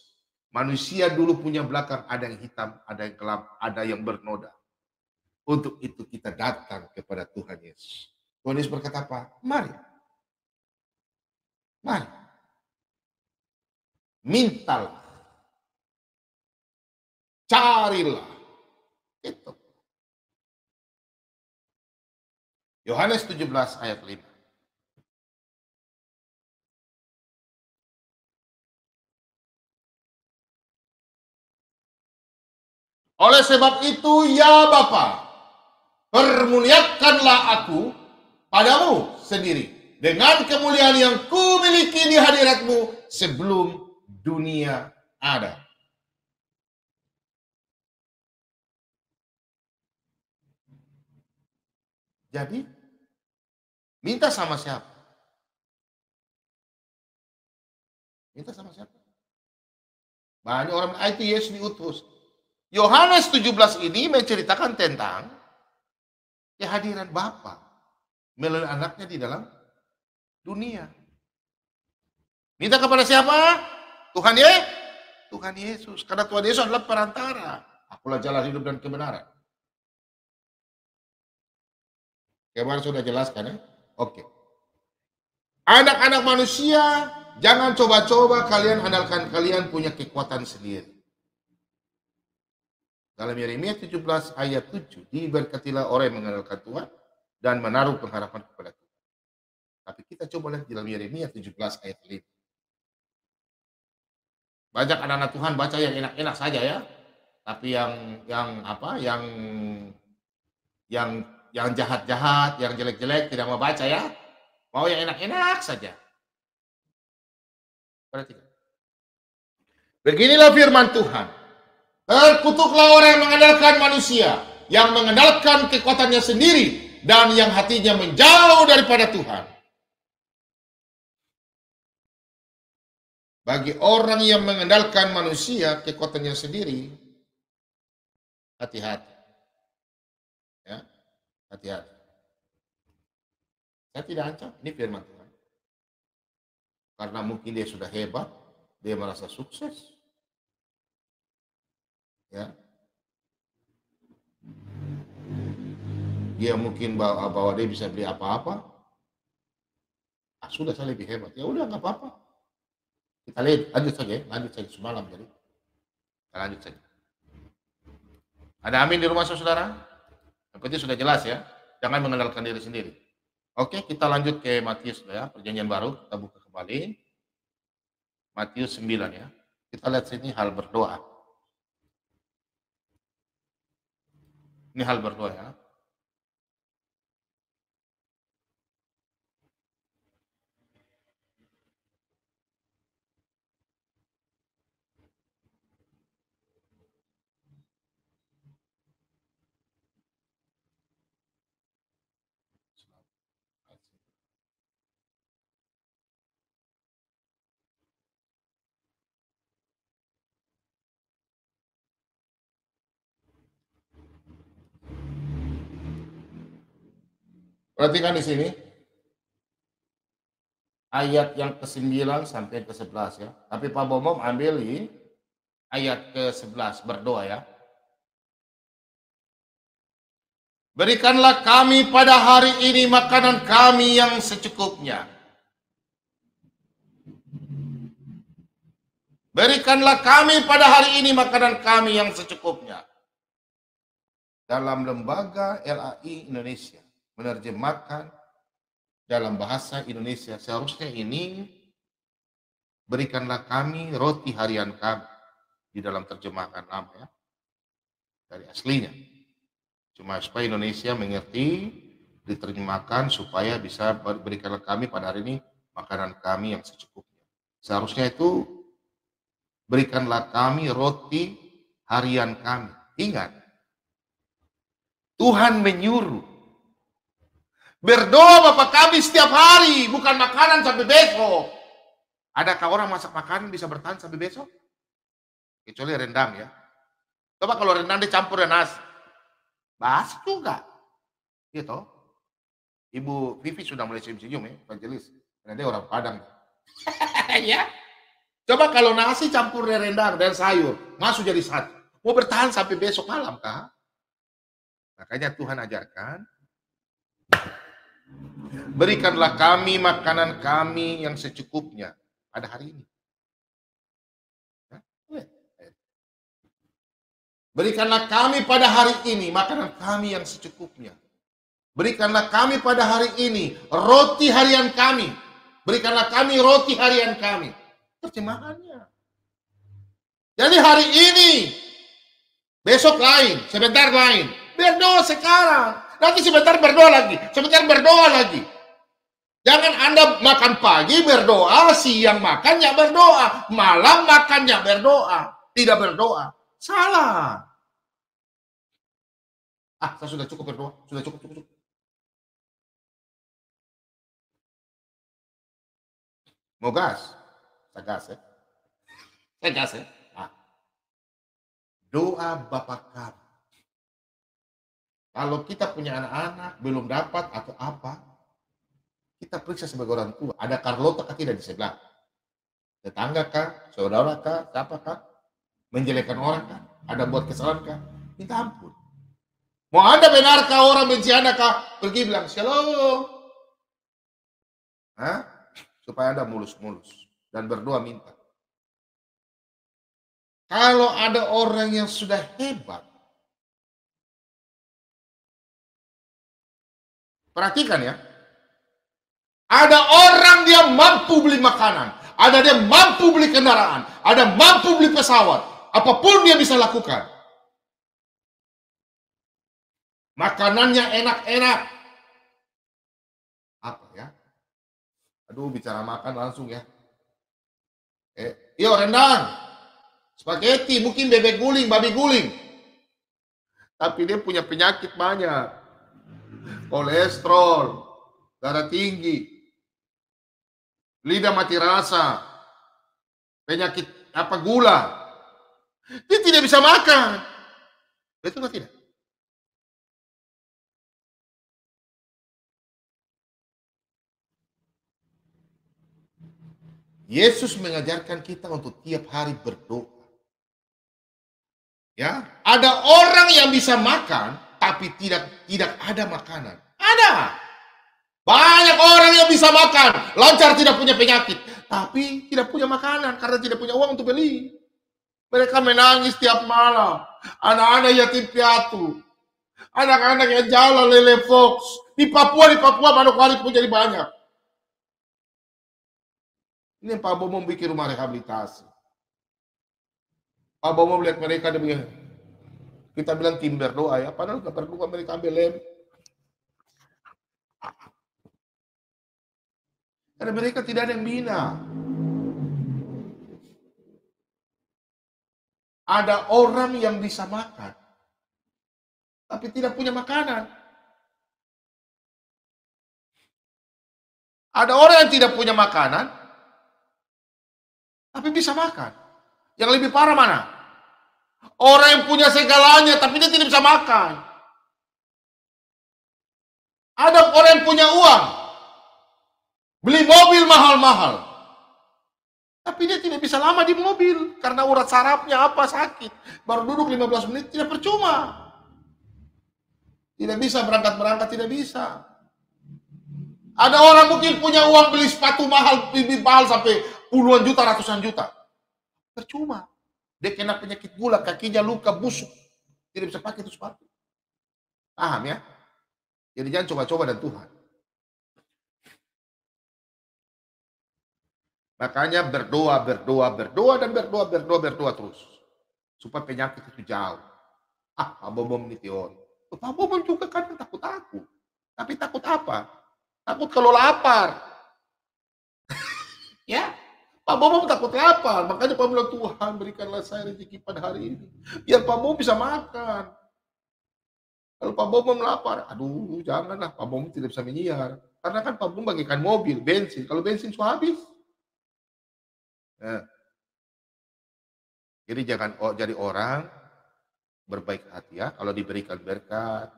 Manusia dulu punya belakang, ada yang hitam, ada yang gelap, ada yang bernoda. Untuk itu kita datang kepada Tuhan Yesus. Tuhan Yesus berkata apa? Mari. Mari. Mintalah. Carilah. Itu. Yohanes 17 ayat 5. Oleh sebab itu, ya Bapa, permuliakanlah aku padamu sendiri dengan kemuliaan yang kumiliki di hadiratmu sebelum dunia ada. Jadi, minta sama siapa? Minta sama siapa? Banyak orang itu Yesus diutus. Yohanes 17 ini menceritakan tentang kehadiran Bapa melalui anaknya di dalam dunia. Minta kepada siapa? Tuhan Yesus. Karena Tuhan Yesus adalah perantara. Akulah jalan hidup dan kebenaran. Kemarin sudah jelaskan ya? Oke. Anak-anak manusia, jangan coba-coba kalian andalkan kalian punya kekuatan sendiri. Dalam Yeremia 17 ayat 7, diberkatilah orang yang mengandalkan Tuhan dan menaruh pengharapan kepada Tuhan. Tapi kita coba lihat dalam Yeremia 17 ayat 5. Banyak anak-anak Tuhan baca yang enak-enak saja ya. Tapi yang jahat-jahat, yang jelek-jelek tidak mau baca ya. Mau yang enak-enak saja. Perhatikan. Beginilah firman Tuhan. Terkutuklah orang yang mengandalkan manusia, yang mengandalkan kekuatannya sendiri, dan yang hatinya menjauh daripada Tuhan. Bagi orang yang mengandalkan manusia, kekuatannya sendiri, hati-hati. Ya, hati-hati. Saya tidak ancam, ini firman Tuhan. Karena mungkin dia sudah hebat, dia merasa sukses. Ya. Dia mungkin bahwa dia bisa beli apa-apa. Sudah saya lebih hebat. Ya udah nggak apa-apa. Kita lihat, lanjut saja semalam jadi. Kita lanjut saja. Ada amin di rumah saudara? Yang penting sudah jelas ya. Jangan mengandalkan diri sendiri. Oke, kita lanjut ke Matius ya, Perjanjian Baru. Kita buka kembali. Matius 9 ya. Kita lihat sini hal berdoa. Ini hal berdoa ya. Perhatikan di sini. Ayat yang ke-9 sampai ke-11 ya. Tapi Pak Bomom ambil di ayat ke-11 berdoa ya. Berikanlah kami pada hari ini makanan kami yang secukupnya. Berikanlah kami pada hari ini makanan kami yang secukupnya. Dalam lembaga LAI Indonesia menerjemahkan dalam bahasa Indonesia, seharusnya ini berikanlah kami roti harian kami di dalam terjemahan lama ya, dari aslinya. Cuma supaya Indonesia mengerti, diterjemahkan supaya bisa berikanlah kami pada hari ini makanan kami yang secukupnya. Seharusnya itu berikanlah kami roti harian kami. Ingat, Tuhan menyuruh berdoa Bapa kami setiap hari, bukan makanan sampai besok. Adakah orang masak makanan bisa bertahan sampai besok? Kecuali rendang ya. Coba kalau rendang dicampur dengan nasi, basi juga. Gitu. Ibu Vivi sudah mulai senyum-senyum ya, evangelis. Karena dia orang Padang. Ya. Coba kalau nasi campur dengan rendang dan sayur, masuk jadi satu. Mau bertahan sampai besok malam kah? Makanya Tuhan ajarkan, berikanlah kami makanan kami yang secukupnya pada hari ini. Berikanlah kami pada hari ini makanan kami yang secukupnya. Berikanlah kami pada hari ini roti harian kami. Berikanlah kami roti harian kami. Terjemahannya. Jadi hari ini, besok lain, sebentar lain. Berdoa sekarang. Nanti sebentar berdoa lagi. Sebentar berdoa lagi. Jangan Anda makan pagi berdoa, siang makannya berdoa, malam makannya berdoa, tidak berdoa. Salah. Saya sudah cukup berdoa. Sudah cukup. Mau gas? Saya gas ya. Saya gas ya. Doa Bapa kami. Kalau kita punya anak-anak belum dapat atau apa, kita periksa sebagai orang tua. Ada Carlota kah tidak di sebelah? Tetangga kah? Saudara kah? Siapa kah? Menjelekkan orang kah? Ada buat kesalahan kah? Minta ampun. Mau Anda benarkah orang benci Anda kah? Pergi bilang shalom. Supaya Anda mulus-mulus dan berdoa minta. Kalau ada orang yang sudah hebat, Perhatikan ya. Ada orang dia mampu beli makanan, ada dia mampu beli kendaraan, ada mampu beli pesawat. Apapun dia bisa lakukan. Makanannya enak-enak. Apa ya? Aduh, bicara makan langsung ya. Yo, rendang, spaghetti, mungkin bebek guling, babi guling. Tapi dia punya penyakit banyak. Kolesterol, darah tinggi, lidah mati rasa, penyakit gula. Dia tidak bisa makan. Betul atau tidak? Yesus mengajarkan kita untuk tiap hari berdoa. Ya, ada orang yang bisa makan tapi tidak ada makanan. Ada. Banyak orang yang bisa makan, lancar, tidak punya penyakit, tapi tidak punya makanan karena tidak punya uang untuk beli. Mereka menangis tiap malam. Anak-anak yatim piatu. Anak-anak yang jalan lele fox. Di Papua manokwari pun jadi banyak. Ini Pak Bomo bikin rumah rehabilitasi. Pak Bomo melihat mereka, dia bilang, kita bilang tim berdoa ya, padahal gak berdoa, mereka ambil lem. Karena mereka tidak ada yang bina. Ada orang yang bisa makan, tapi tidak punya makanan. Ada orang yang tidak punya makanan, tapi bisa makan. Yang lebih parah mana? Orang yang punya segalanya, tapi dia tidak bisa makan. Ada orang yang punya uang, beli mobil mahal-mahal, tapi dia tidak bisa lama di mobil karena urat sarafnya sakit. Baru duduk 15 menit, tidak percuma. Tidak bisa berangkat, tidak bisa. Ada orang mungkin punya uang beli sepatu mahal, bibit mahal sampai puluhan juta, ratusan juta. Percuma. Dia kena penyakit gula, kakinya luka, busuk. Tidak bisa pakai itu sepatu. Paham ya? Jadi jangan coba-coba dan Tuhan. Makanya berdoa terus. Supaya penyakit itu jauh. Pak Bobom ini teori. Pak Bobom juga kan takut aku. Tapi takut apa? Takut kalau lapar. Ya, Pak Bobom takut lapar. Makanya Pak bilang, Tuhan berikanlah saya rezeki pada hari ini. Biar Pak Bobom bisa makan. Kalau Pak Bobom lapar, aduh janganlah, Pak Bobom tidak bisa menyiar. Karena kan Pak Bobom bagikan mobil, bensin. Kalau bensin sudah habis. Nah. Jadi jangan jadi orang berbaik hati ya. Kalau diberikan berkat,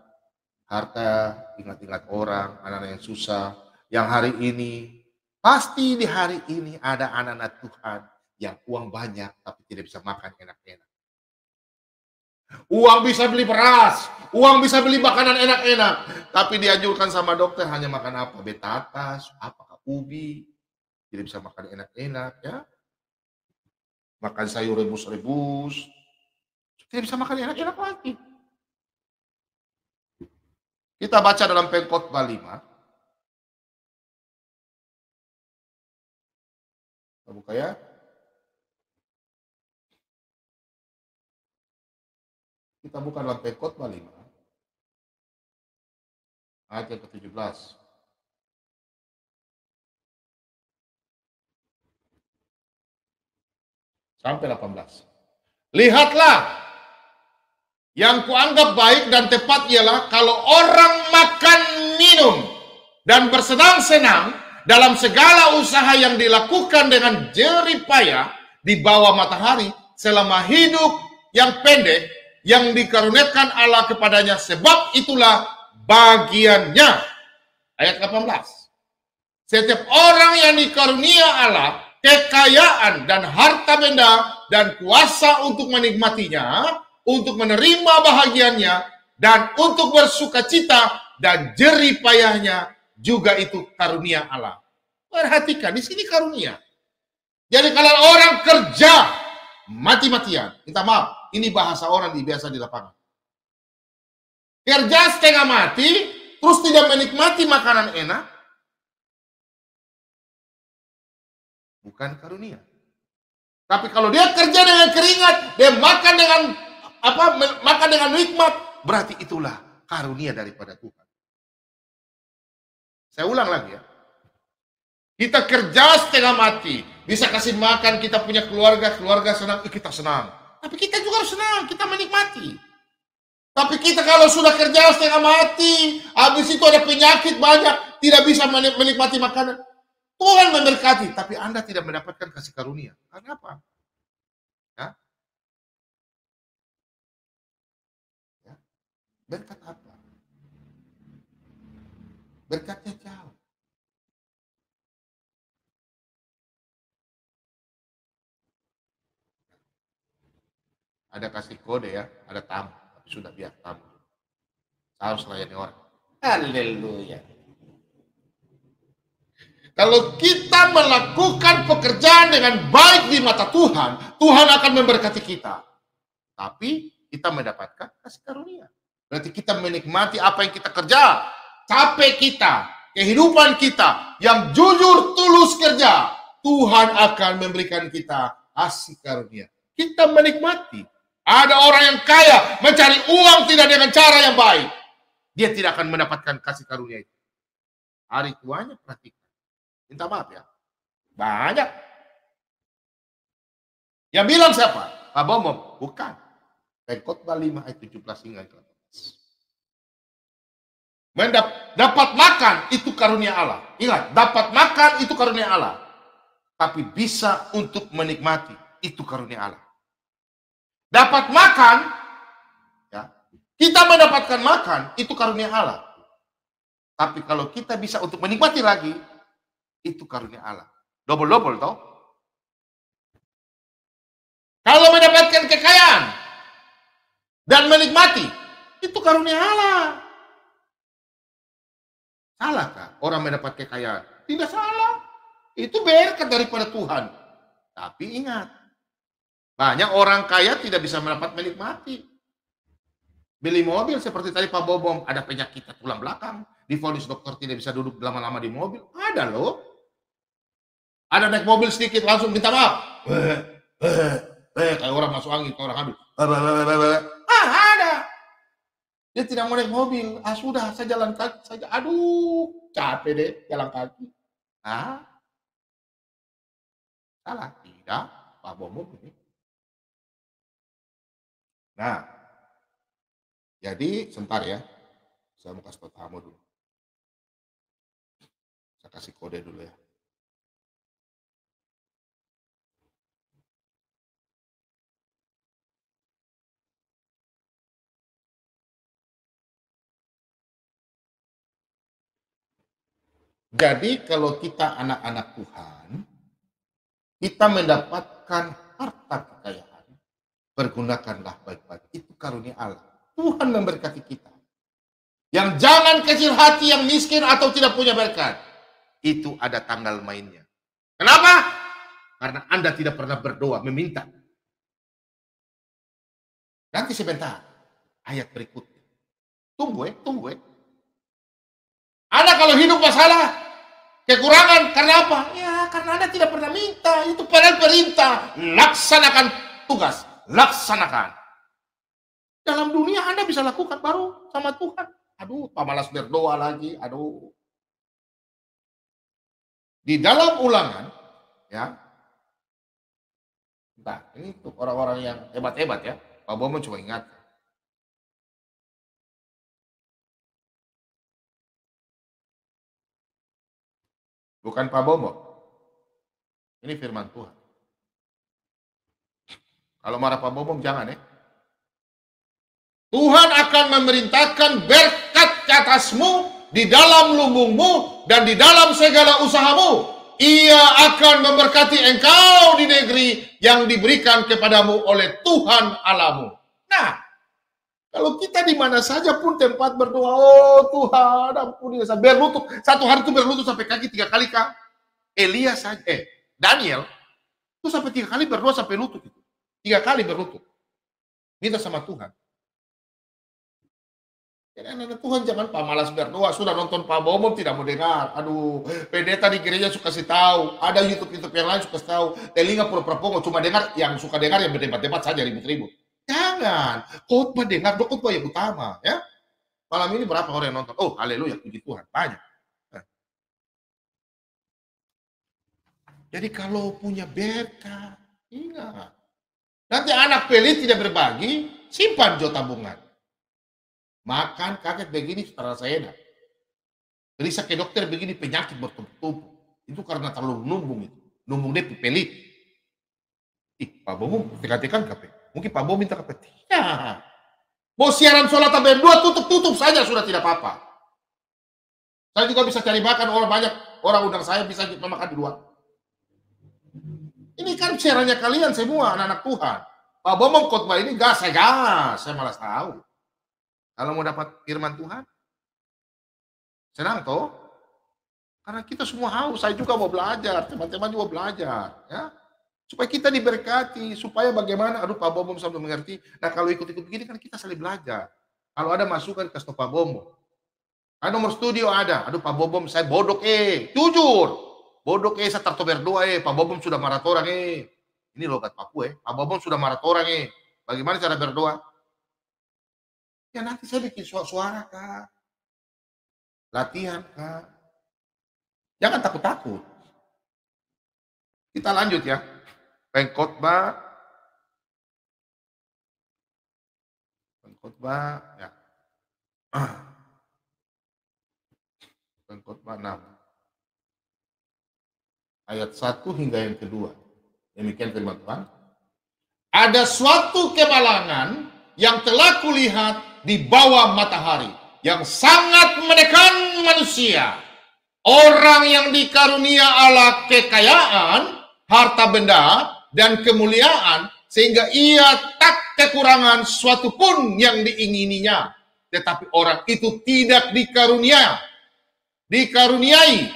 harta, ingat-ingat orang, anak-anak yang susah. Yang hari ini, pasti di hari ini ada anak-anak Tuhan yang uang banyak tapi tidak bisa makan enak-enak. Uang bisa beli beras, uang bisa beli makanan enak-enak, tapi dianjurkan sama dokter hanya makan apa? Betatas, ubi, tidak bisa makan enak-enak ya. Makan sayur rebus-rebus, tidak bisa makan enak-enak lagi. Kita baca dalam Pengkhotbah 5. Kita buka ya. Kita buka dalam Pengkhotbah 5. Ayat yang ke-17. Sampai 18. Lihatlah, yang kuanggap baik dan tepat ialah kalau orang makan, minum, dan bersenang-senang dalam segala usaha yang dilakukan dengan jerih payah di bawah matahari selama hidup yang pendek yang dikaruniakan Allah kepadanya, sebab itulah bagiannya. Ayat 18. Setiap orang yang dikarunia Allah kekayaan dan harta benda dan kuasa untuk menikmatinya, untuk menerima bahagiannya, dan untuk bersuka cita dan jerih payahnya, juga itu karunia Allah. Perhatikan, di sini karunia. Jadi kalau orang kerja mati-matian, minta maaf, ini bahasa orang biasa di lapangan. Kerja setengah mati, terus tidak menikmati makanan enak, bukan karunia. Tapi kalau dia kerja dengan keringat, dia makan dengan makan dengan nikmat, berarti itulah karunia daripada Tuhan. Saya ulang lagi ya. Kita kerja setengah mati, bisa kasih makan kita punya keluarga senang, kita senang. Tapi kita juga harus senang, kita menikmati. Tapi kita kalau sudah kerja setengah mati, habis itu ada penyakit banyak, tidak bisa menikmati makanan. Tuhan memberkati, tapi Anda tidak mendapatkan kasih karunia. Karena apa? Ya. Berkat apa? Berkatnya jauh. Ada kasih kode ya, ada tamu, tapi sudah biar tamu. Saya harus layani orang. Haleluya. Kalau kita melakukan pekerjaan dengan baik di mata Tuhan, Tuhan akan memberkati kita. Tapi kita mendapatkan kasih karunia. Berarti kita menikmati apa yang kita kerja. Capek kita, kehidupan kita, yang jujur tulus kerja, Tuhan akan memberikan kita kasih karunia. Kita menikmati. Ada orang yang kaya, mencari uang tidak dengan cara yang baik. Dia tidak akan mendapatkan kasih karunia itu. Hari tuanya perhatikan. Minta maaf ya. Banyak. Yang bilang siapa? Pak Bomo. Bukan. Khotbah 5 ayat 17 hingga 18. Dapat makan itu karunia Allah. Ingat, dapat makan itu karunia Allah. Tapi bisa untuk menikmati itu karunia Allah. Dapat makan, ya, kita mendapatkan makan itu karunia Allah. Tapi kalau kita bisa untuk menikmati lagi, itu karunia Allah. Double-double toh. Kalau mendapatkan kekayaan dan menikmati, itu karunia Allah. Salahkah orang mendapat kekayaan? Tidak salah. Itu berkat daripada Tuhan. Tapi ingat, banyak orang kaya tidak bisa mendapat menikmati. Beli mobil seperti tadi Pak Bobom, ada penyakit tulang belakang, divonis dokter tidak bisa duduk lama-lama di mobil. Ada loh. Ada naik mobil sedikit langsung minta maaf. Kayak orang masuk angin, kayak orang hamil. Ada. Dia tidak mau naik mobil. Sudah, saya jalan kaki saja. Aduh, capek deh jalan kaki. Salah. Tidak, Pak Bobom ini. Nah, jadi sebentar ya. Saya mau kasih tahu dulu. Saya kasih kode dulu ya. Jadi kalau kita anak-anak Tuhan, kita mendapatkan harta kekayaan, pergunakanlah baik-baik. Itu karunia Allah. Tuhan memberkati kita. Yang jangan kecil hati, yang miskin atau tidak punya berkat. Itu ada tanggal mainnya. Kenapa? Karena Anda tidak pernah berdoa, meminta. Nanti sebentar, ayat berikutnya. Tunggu. Anda kalau hidup masalah, kekurangan, karena apa? Ya, karena Anda tidak pernah minta. Itu padahal perintah. Laksanakan tugas. Laksanakan. Dalam dunia Anda bisa lakukan baru sama Tuhan. Aduh, pamalas berdoa lagi. Aduh. Di dalam Ulangan, ya. Nah, ini untuk orang-orang yang hebat-hebat ya. Pak Bomo coba ingat. Bukan Pak Bomo. Ini firman Tuhan. Kalau marah Pak Bomo jangan ya. Tuhan akan memerintahkan berkat ke atasmu di dalam lumbungmu dan di dalam segala usahamu. Ia akan memberkati engkau di negeri yang diberikan kepadamu oleh Tuhan Allahmu. Nah, kalau kita di mana saja pun tempat berdoa, oh Tuhan ampuni saya, berlutut. Satu hari itu berlutut sampai kaki 3 kali kah? Daniel itu sampai 3 kali berdoa sampai lutut itu. 3 kali berlutut. Minta sama Tuhan. Jadi anak Tuhan jangan pamalas berdoa. Sudah nonton Pak Bomo tidak mau dengar. Aduh, pendeta di gereja suka kasih tahu. Ada YouTube yang lain suka kasih tahu. Telinga pura-pura pongo cuma dengar yang suka dengar yang berdebat-debat saja ribut-ribut. Jangan. Khotbah dengar, khotbah yang utama, ya. Malam ini berapa orang yang nonton? Oh, haleluya, puji Tuhan, banyak. Nah. Jadi kalau punya berkah, ingat. Nanti anak pelit tidak berbagi, simpan jo tabungan. Makan kaget begini setelah saya enak. Periksa ke dokter begini penyakit bertumpuk-tumpuk. Itu karena terlalu numbung itu. Numbung dia pelit. Pak Bomo tekan-tekan kape. Mungkin Pak Bomo minta kape. Tidak. Mau siaran sholat sampai 2 tutup saja sudah tidak apa-apa. Saya juga bisa cari makan orang banyak. Orang undang saya bisa makan di luar. Ini kan siarannya kalian semua anak-anak Tuhan. Pak Bomo khotbah ini gas. Saya malas tahu. Kalau mau dapat firman Tuhan, senang toh? Karena kita semua haus, saya juga mau belajar, teman-teman juga belajar, ya. Supaya kita diberkati, supaya bagaimana, aduh Pak Bomo sampai mengerti. Nah kalau ikut-ikut begini kan kita saling belajar. Kalau ada masukan kasih Pak Bomo. Nomor studio ada, aduh Pak Bomo saya bodok jujur. Bodok saya tarto berdoa Pak Bomo sudah marah orang Ini logat Papua Pak Bomo sudah marah orang Bagaimana cara berdoa? Ya nanti saya bikin suara Kak. Latihan Kak. Jangan takut-takut. Kita lanjut ya. Pengkhotbah ya. Pengkhotbah 6. Ayat 1 hingga yang kedua. Demikian firman Tuhan. Ada suatu kemalangan yang telah kulihat di bawah matahari yang sangat menekan manusia. Orang yang dikarunia Allah kekayaan, harta benda, dan kemuliaan, sehingga ia tak kekurangan suatu pun yang diingininya. Tetapi orang itu tidak dikaruniai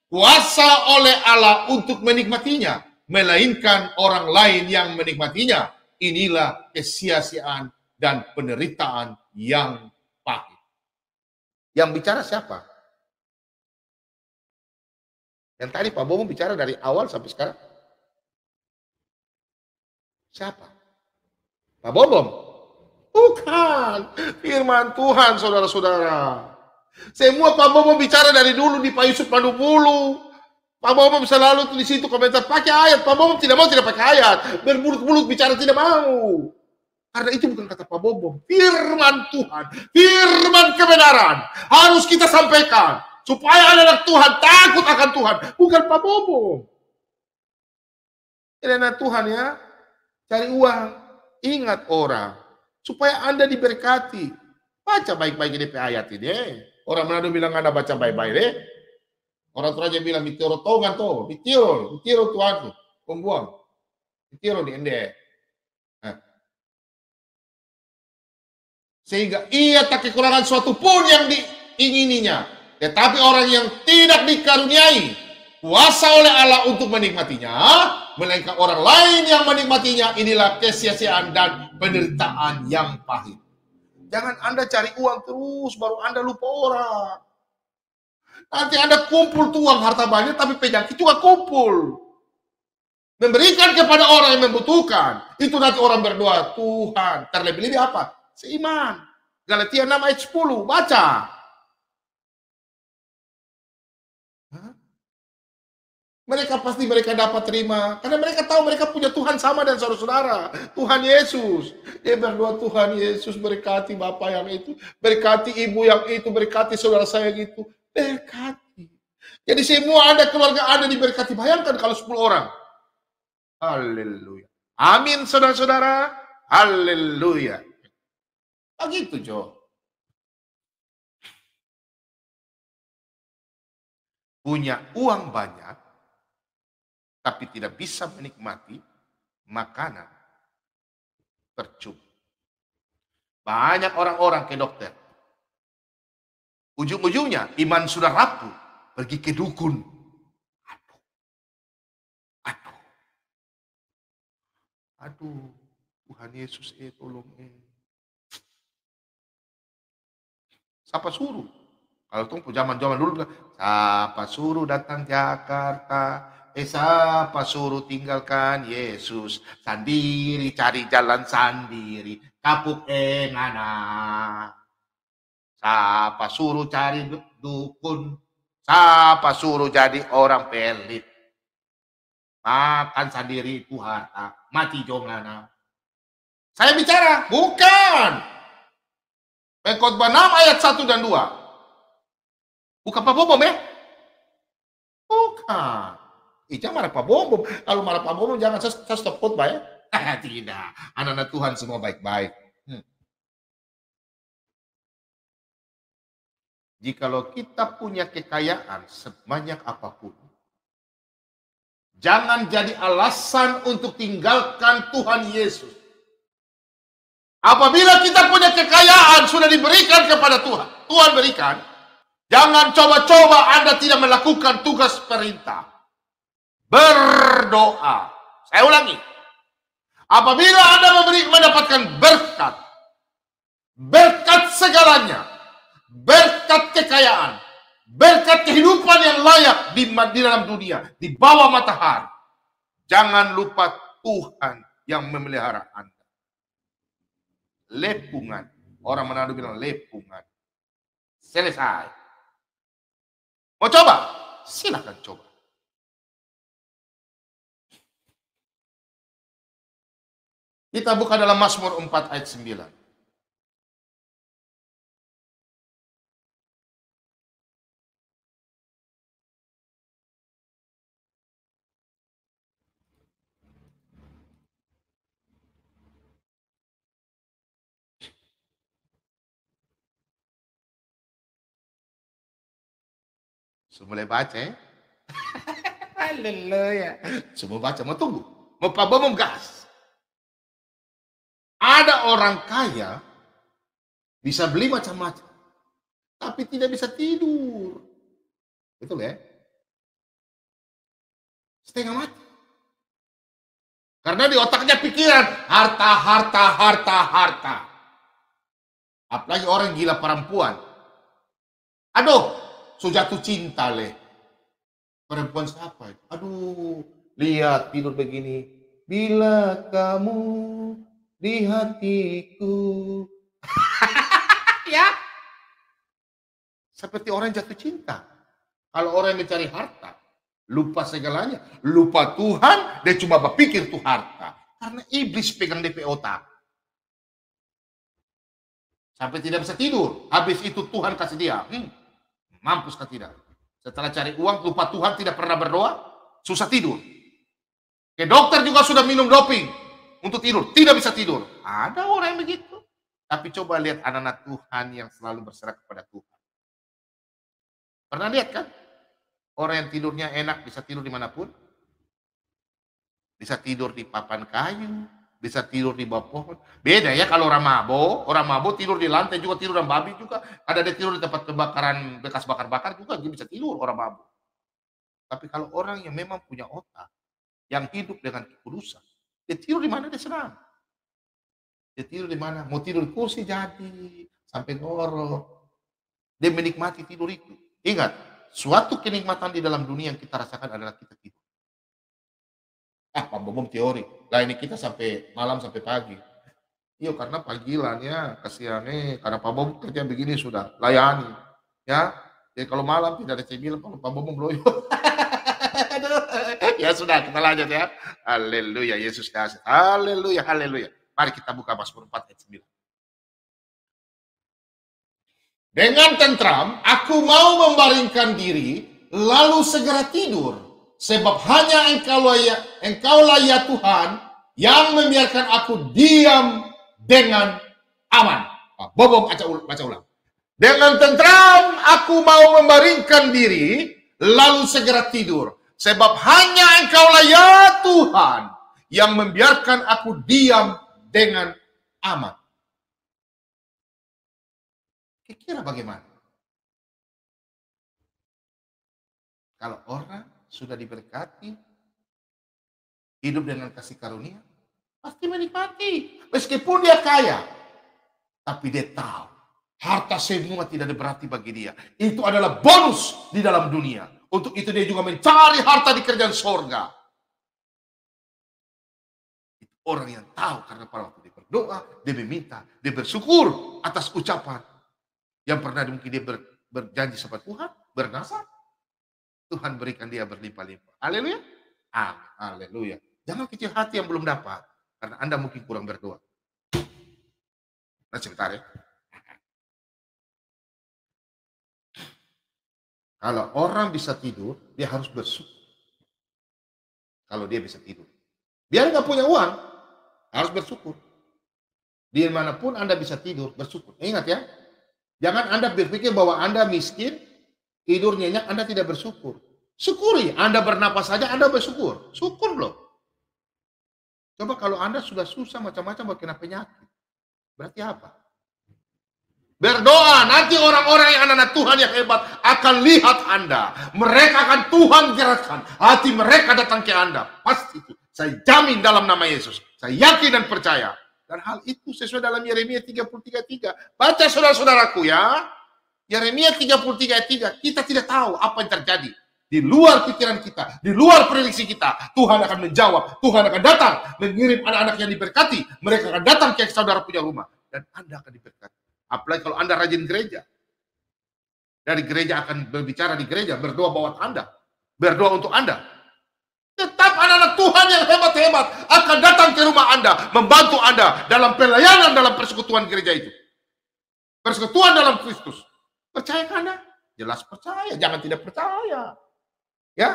kuasa oleh Allah untuk menikmatinya, melainkan orang lain yang menikmatinya. Inilah kesia-siaan dan penderitaan yang pahit. Yang bicara siapa? Yang tadi Pak Bomo bicara dari awal sampai sekarang. Siapa? Pak Bomo? Bukan. Firman Tuhan, saudara-saudara. Semua Pak Bomo bicara dari dulu di Pak Yusuf Padubulu. Pak Bomo selalu di situ komentar pakai ayat. Pak Bomo tidak mau tidak pakai ayat. Bermulut-mulut bicara tidak mau. Karena itu bukan kata Pak Bomo. Firman Tuhan. Firman kebenaran. Harus kita sampaikan. Supaya anak Tuhan takut akan Tuhan. Bukan Pak Bobo. Ini anak Tuhan ya. Cari uang. Ingat orang. Supaya Anda diberkati. Baca baik-baik ini ayat ini. Orang Manado bilang Anda baca baik-baik deh. Orang Toraja bilang mitiro tongan toh. Mitiro Tuhan. Pembuang. Mitiro di ende. Sehingga ia tak kekurangan suatu pun yang diingininya. Tetapi orang yang tidak dikaruniai kuasa oleh Allah untuk menikmatinya, melainkan orang lain yang menikmatinya, inilah kesia-siaan dan penderitaan yang pahit. Jangan Anda cari uang terus, baru Anda lupa orang. Nanti Anda kumpul tuh uang harta banyak, tapi penyakit juga kumpul. Memberikan kepada orang yang membutuhkan. Itu nanti orang berdoa, Tuhan, terlebih-lebih apa? Seiman. Galatia 6 ayat 10, baca. Mereka pasti dapat terima. Karena mereka tahu mereka punya Tuhan sama dan saudara-saudara. Tuhan Yesus. Dia berdoa, Tuhan Yesus berkati Bapak yang itu. Berkati Ibu yang itu. Berkati saudara saya yang itu. Berkati. Jadi semua Anda, keluarga Anda diberkati. Bayangkan kalau 10 orang. Haleluya. Amin saudara-saudara. Haleluya. Begitu Jo. Punya uang banyak, tapi tidak bisa menikmati makanan, percuma. Banyak orang-orang ke dokter. Ujung-ujungnya iman sudah rapuh, pergi ke dukun. Aduh, Tuhan Yesus tolong Siapa suruh? Kalau tuh zaman-zaman dulu bilang, siapa suruh datang Jakarta? Siapa suruh tinggalkan Yesus? Sendiri cari jalan sendiri. Kapuk ngana. Siapa suruh cari dukun? Siapa suruh jadi orang pelit? Makan sendiri itu harta. Mati jongana. Saya bicara, bukan. Pengkhotbah 6 ayat 1 dan 2. Bukan Pak Bobom ya? Bukan. Jangan marah Pak Bobom. Kalau marah Pak Bobom jangan saya stop khotbah ya. Tidak. Anak-anak Tuhan semua baik-baik. Jikalau kita punya kekayaan sebanyak apapun, jangan jadi alasan untuk tinggalkan Tuhan Yesus. Apabila kita punya kekayaan sudah diberikan kepada Tuhan, Tuhan berikan, jangan coba-coba Anda tidak melakukan tugas perintah. Berdoa. Saya ulangi. Apabila Anda mendapatkan berkat segalanya, berkat kekayaan, berkat kehidupan yang layak di dalam dunia, di bawah matahari, jangan lupa Tuhan yang memelihara Anda. Lepungan. Orang Manado bilang lepungan. Selesai. Mau coba? Silakan coba. Kita buka dalam Mazmur 4 ayat 9. Mulai baca ya. Haleluya. Semua baca, mau tunggu. Mau gas. Ada orang kaya bisa beli macam-macam, tapi tidak bisa tidur. Betul ya? Setengah mati. Karena di otaknya pikiran harta, harta, harta, harta. Apalagi orang gila perempuan. Aduh, sudah jatuh cinta leh. Perempuan siapa? Aduh, lihat tidur begini. Bila kamu di hatiku. Ya. Seperti orang jatuh cinta. Kalau orang yang mencari harta, lupa segalanya. Lupa Tuhan, dia cuma berpikir tuh harta. Karena iblis pegang DP otak. Sampai tidak bisa tidur. Habis itu Tuhan kasih dia. Mampus kah tidak? Setelah cari uang, lupa Tuhan, tidak pernah berdoa, susah tidur. Ke dokter juga sudah minum doping untuk tidur, tidak bisa tidur. Ada orang yang begitu. Tapi coba lihat anak-anak Tuhan yang selalu berserah kepada Tuhan. Pernah lihat kan? Orang yang tidurnya enak bisa tidur dimanapun. Bisa tidur di papan kayu, bisa tidur di bawah pohon. Beda ya kalau orang mabok tidur di lantai juga, tidur dan babi juga. Ada dia tidur di tempat kebakaran, bekas bakar-bakar juga, dia bisa tidur orang mabok. Tapi kalau orang yang memang punya otak, yang hidup dengan kekudusan, dia tidur di mana dia senang. Dia tidur di mana? Mau tidur di kursi jadi, sampai ngorok. Dia menikmati tidur itu. Ingat, suatu kenikmatan di dalam dunia yang kita rasakan adalah kita tidur. Pak Bobom teori. Lah ini kita sampai malam sampai pagi. Iya karena panggilannya kasihannya karena Pak Bobom kerja begini sudah layani. Ya. Jadi kalau malam tidak ada saya bilang kalau Pak Bobom loyo. Ya sudah kita lanjut ya. Haleluya Yesus kasih. Haleluya haleluya. Mari kita buka Mazmur 4 ayat 9. Dengan tentram aku mau membaringkan diri lalu segera tidur. Sebab hanya engkaulah ya Tuhan yang membiarkan aku diam dengan aman. Bobom baca ulang. Dengan tentram aku mau membaringkan diri lalu segera tidur. Sebab hanya engkaulah ya Tuhan yang membiarkan aku diam dengan aman. Kira-kira bagaimana? Kalau orang sudah diberkati, hidup dengan kasih karunia, pasti menikmati. Meskipun dia kaya, tapi dia tahu Harta semua tidak ada berarti bagi dia. Itu adalah bonus di dalam dunia. Untuk itu dia juga mencari harta di kerjaan sorga. Itu orang yang tahu, karena pada waktu dia berdoa, dia meminta, dia bersyukur atas ucapan yang pernah mungkin dia berjanji sama Tuhan, bernasar. Tuhan berikan dia berlimpah-limpah. Haleluya. Haleluya. Jangan kecil hati yang belum dapat, karena Anda mungkin kurang berdoa. Nah, sebentar ya. Kalau orang bisa tidur, dia harus bersyukur. Kalau dia bisa tidur. Dia nggak punya uang, harus bersyukur. Di manapun Anda bisa tidur, bersyukur. Ingat ya, jangan Anda berpikir bahwa Anda miskin, tidur nyenyak, Anda tidak bersyukur. Syukuri, Anda bernapas saja, Anda bersyukur. Syukur loh. Coba kalau Anda sudah susah macam-macam, kena penyakit. Berarti apa? Berdoa, nanti orang-orang yang anak-anak Tuhan yang hebat akan lihat Anda. Mereka akan Tuhan gerakkan. Hati mereka datang ke Anda. Pasti itu. Saya jamin dalam nama Yesus. Saya yakin dan percaya. Dan hal itu sesuai dalam Yeremia 33:3. Baca saudara-saudaraku ya. Yeremia 33:3. Kita tidak tahu apa yang terjadi. Di luar pikiran kita, di luar prediksi kita, Tuhan akan menjawab. Tuhan akan datang, mengirim anak-anak yang diberkati. Mereka akan datang ke saudara punya rumah. Dan Anda akan diberkati. Apalagi kalau Anda rajin gereja. Dari gereja akan berbicara di gereja, berdoa buat Anda. Berdoa untuk Anda. Tetap anak-anak Tuhan yang hebat-hebat akan datang ke rumah Anda, membantu Anda dalam pelayanan dalam persekutuan gereja itu. Persekutuan dalam Kristus. Percaya Anda? Jelas percaya, jangan tidak percaya. Ya.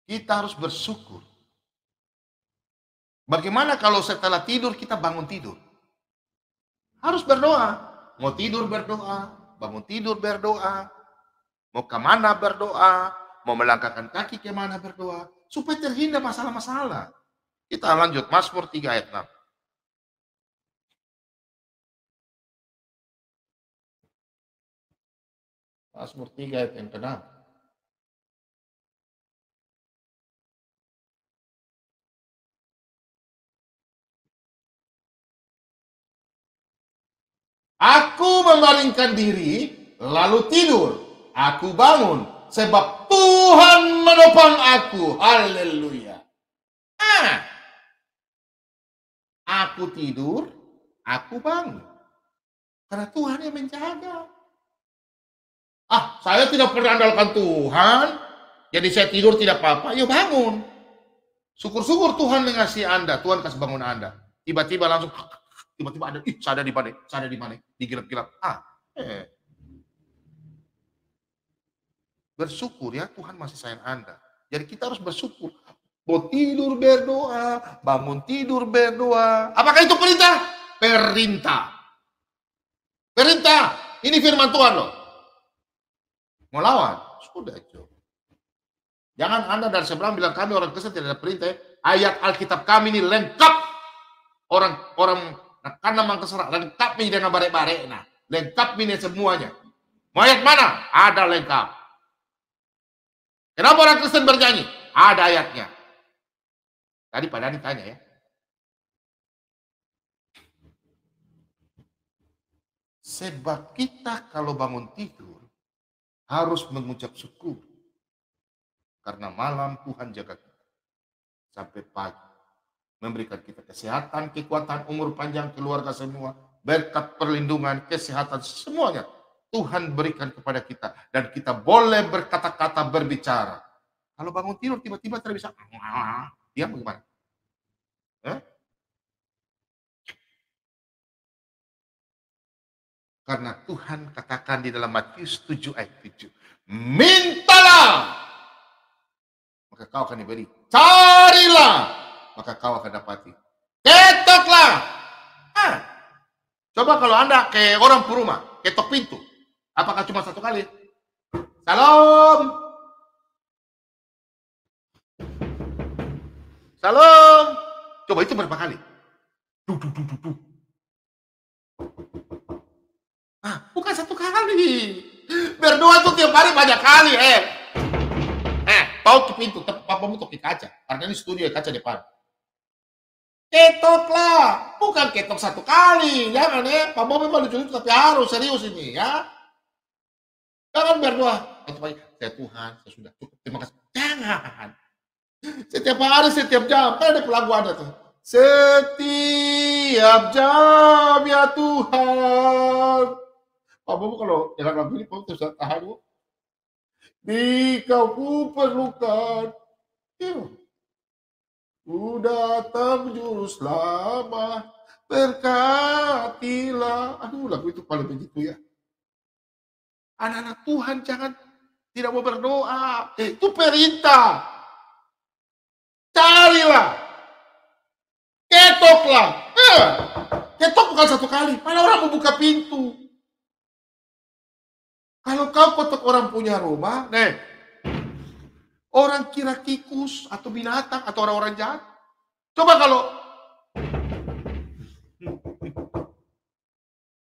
Kita harus bersyukur. Bagaimana kalau setelah tidur kita bangun tidur? Harus berdoa. Mau tidur berdoa, bangun tidur berdoa, mau kemana berdoa, mau melangkahkan kaki kemana berdoa, supaya terhindar masalah-masalah. Kita lanjut, Mazmur 3 ayat 6. Mazmur 3 ayat yang ke-6. Aku memalingkan diri, lalu tidur. Aku bangun, sebab Tuhan menopang aku. Haleluya. Aku tidur, aku bangun. Karena Tuhan yang menjaga. Saya tidak pernah andalkan Tuhan, jadi saya tidur tidak apa-apa. Ya bangun. Syukur-syukur Tuhan mengasihi Anda, Tuhan kasih bangun Anda. Tiba-tiba langsung, tiba-tiba ada, saya ada di mana, digilap-gilap. Bersyukur ya, Tuhan masih sayang Anda. Jadi kita harus bersyukur. Mau tidur berdoa, bangun tidur berdoa. Apakah itu perintah? Perintah. Perintah. Ini firman Tuhan loh. Mau lawan? Sudah itu. Jangan Anda dari seberang bilang kami orang Kristen tidak ada perintah. Ayat Alkitab kami ini lengkap. Orang karena memang terserah. Lengkap ini dengan barek-barek. Nah, lengkap ini semuanya. Mau ayat mana? Ada lengkap. Kenapa orang Kristen bernyanyi? Ada ayatnya. Tadi Pak Dhani tanya ya. Sebab kita kalau bangun tidur harus mengucap syukur. Karena malam Tuhan jaga kita. Sampai pagi. Memberikan kita kesehatan, kekuatan, umur panjang, keluarga semua. Berkat perlindungan, kesehatan, semuanya. Tuhan berikan kepada kita. Dan kita boleh berkata-kata, berbicara. Kalau bangun tidur tiba-tiba tidak bisa. Dia bagaimana? Karena Tuhan katakan di dalam Matius 7 ayat 7. Mintalah, maka kau akan diberi. Carilah, maka kau akan dapati. Ketoklah. Coba kalau Anda ke orang rumah, ketok pintu. Apakah cuma satu kali? Salam. Salam. Coba itu berapa kali? Bukan satu kali. Berdoa itu tiap hari banyak kali. ketok pintu, tapi papamu toki kaca. Karena ini studio kaca depan. Ketoklah, bukan ketok satu kali. Jangan ya, papamu memang lucu-lucu tapi harus serius ini ya. Jangan berdoa. Saya Tuhan, saya sudah cukup. Terima kasih. Jangan. Setiap hari, setiap jam. Kan ada lagu ada tuh. Setiap jam ya Tuhan. Papamu kalau dengar lagu ini, papamu terus tahan. Di kau perlukan. Ku datang juru selamat. Berkatilah. Aduh, lagu itu paling begitu ya. Anak-anak Tuhan jangan tidak mau berdoa. Itu perintah. Carilah. Ketoklah. Ketok bukan satu kali. Mana orang mau buka pintu. Kalau kau ketok orang punya rumah, orang kira tikus atau binatang atau orang-orang jahat. Coba kalau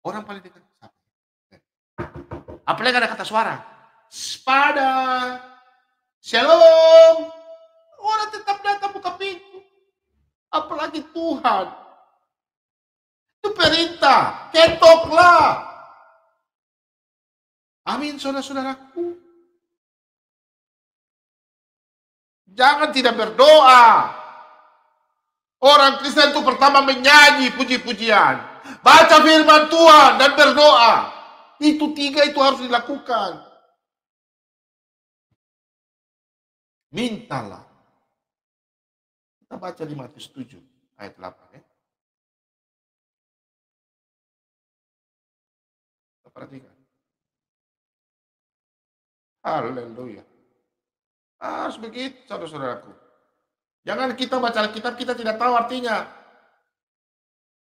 orang paling dekat. Apalagi ada kata suara. Spada. Shalom. Orang tetap datang buka pintu. Apalagi Tuhan. Itu perintah. Ketoklah. Amin, saudara-saudaraku. Jangan tidak berdoa. Orang Kristen itu pertama menyanyi puji-pujian. Baca firman Tuhan dan berdoa. Itu 3 itu harus dilakukan. Mintalah. Kita baca di Matius 7 ayat 8 ya. Kita perhatikan. Haleluya. Harus begitu, saudara-saudaraku. Jangan kita baca Alkitab, kita tidak tahu artinya.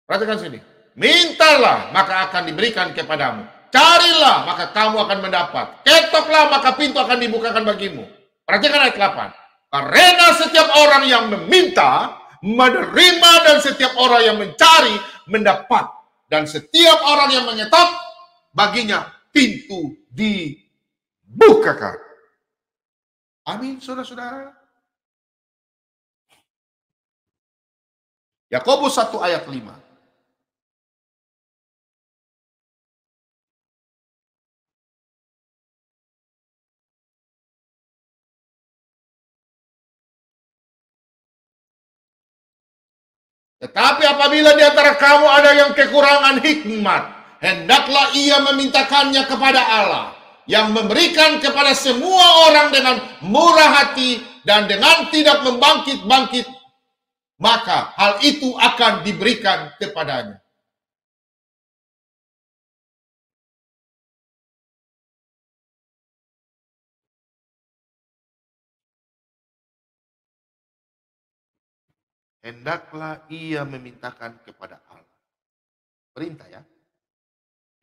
Perhatikan sini. Mintalah, maka akan diberikan kepadamu. Carilah, maka kamu akan mendapat. Ketoklah, maka pintu akan dibukakan bagimu. Perhatikan ayat 8. Karena setiap orang yang meminta, menerima, dan setiap orang yang mencari, mendapat. Dan setiap orang yang mengetok, baginya pintu dibukakan. Amin, saudara-saudara. Yakobus 1 ayat 5. Tetapi apabila di antara kamu ada yang kekurangan hikmat, hendaklah ia memintakannya kepada Allah, yang memberikan kepada semua orang dengan murah hati dan dengan tidak membangkit-bangkit, maka hal itu akan diberikan kepadanya. Hendaklah ia memintakan kepada Allah. Perintah ya.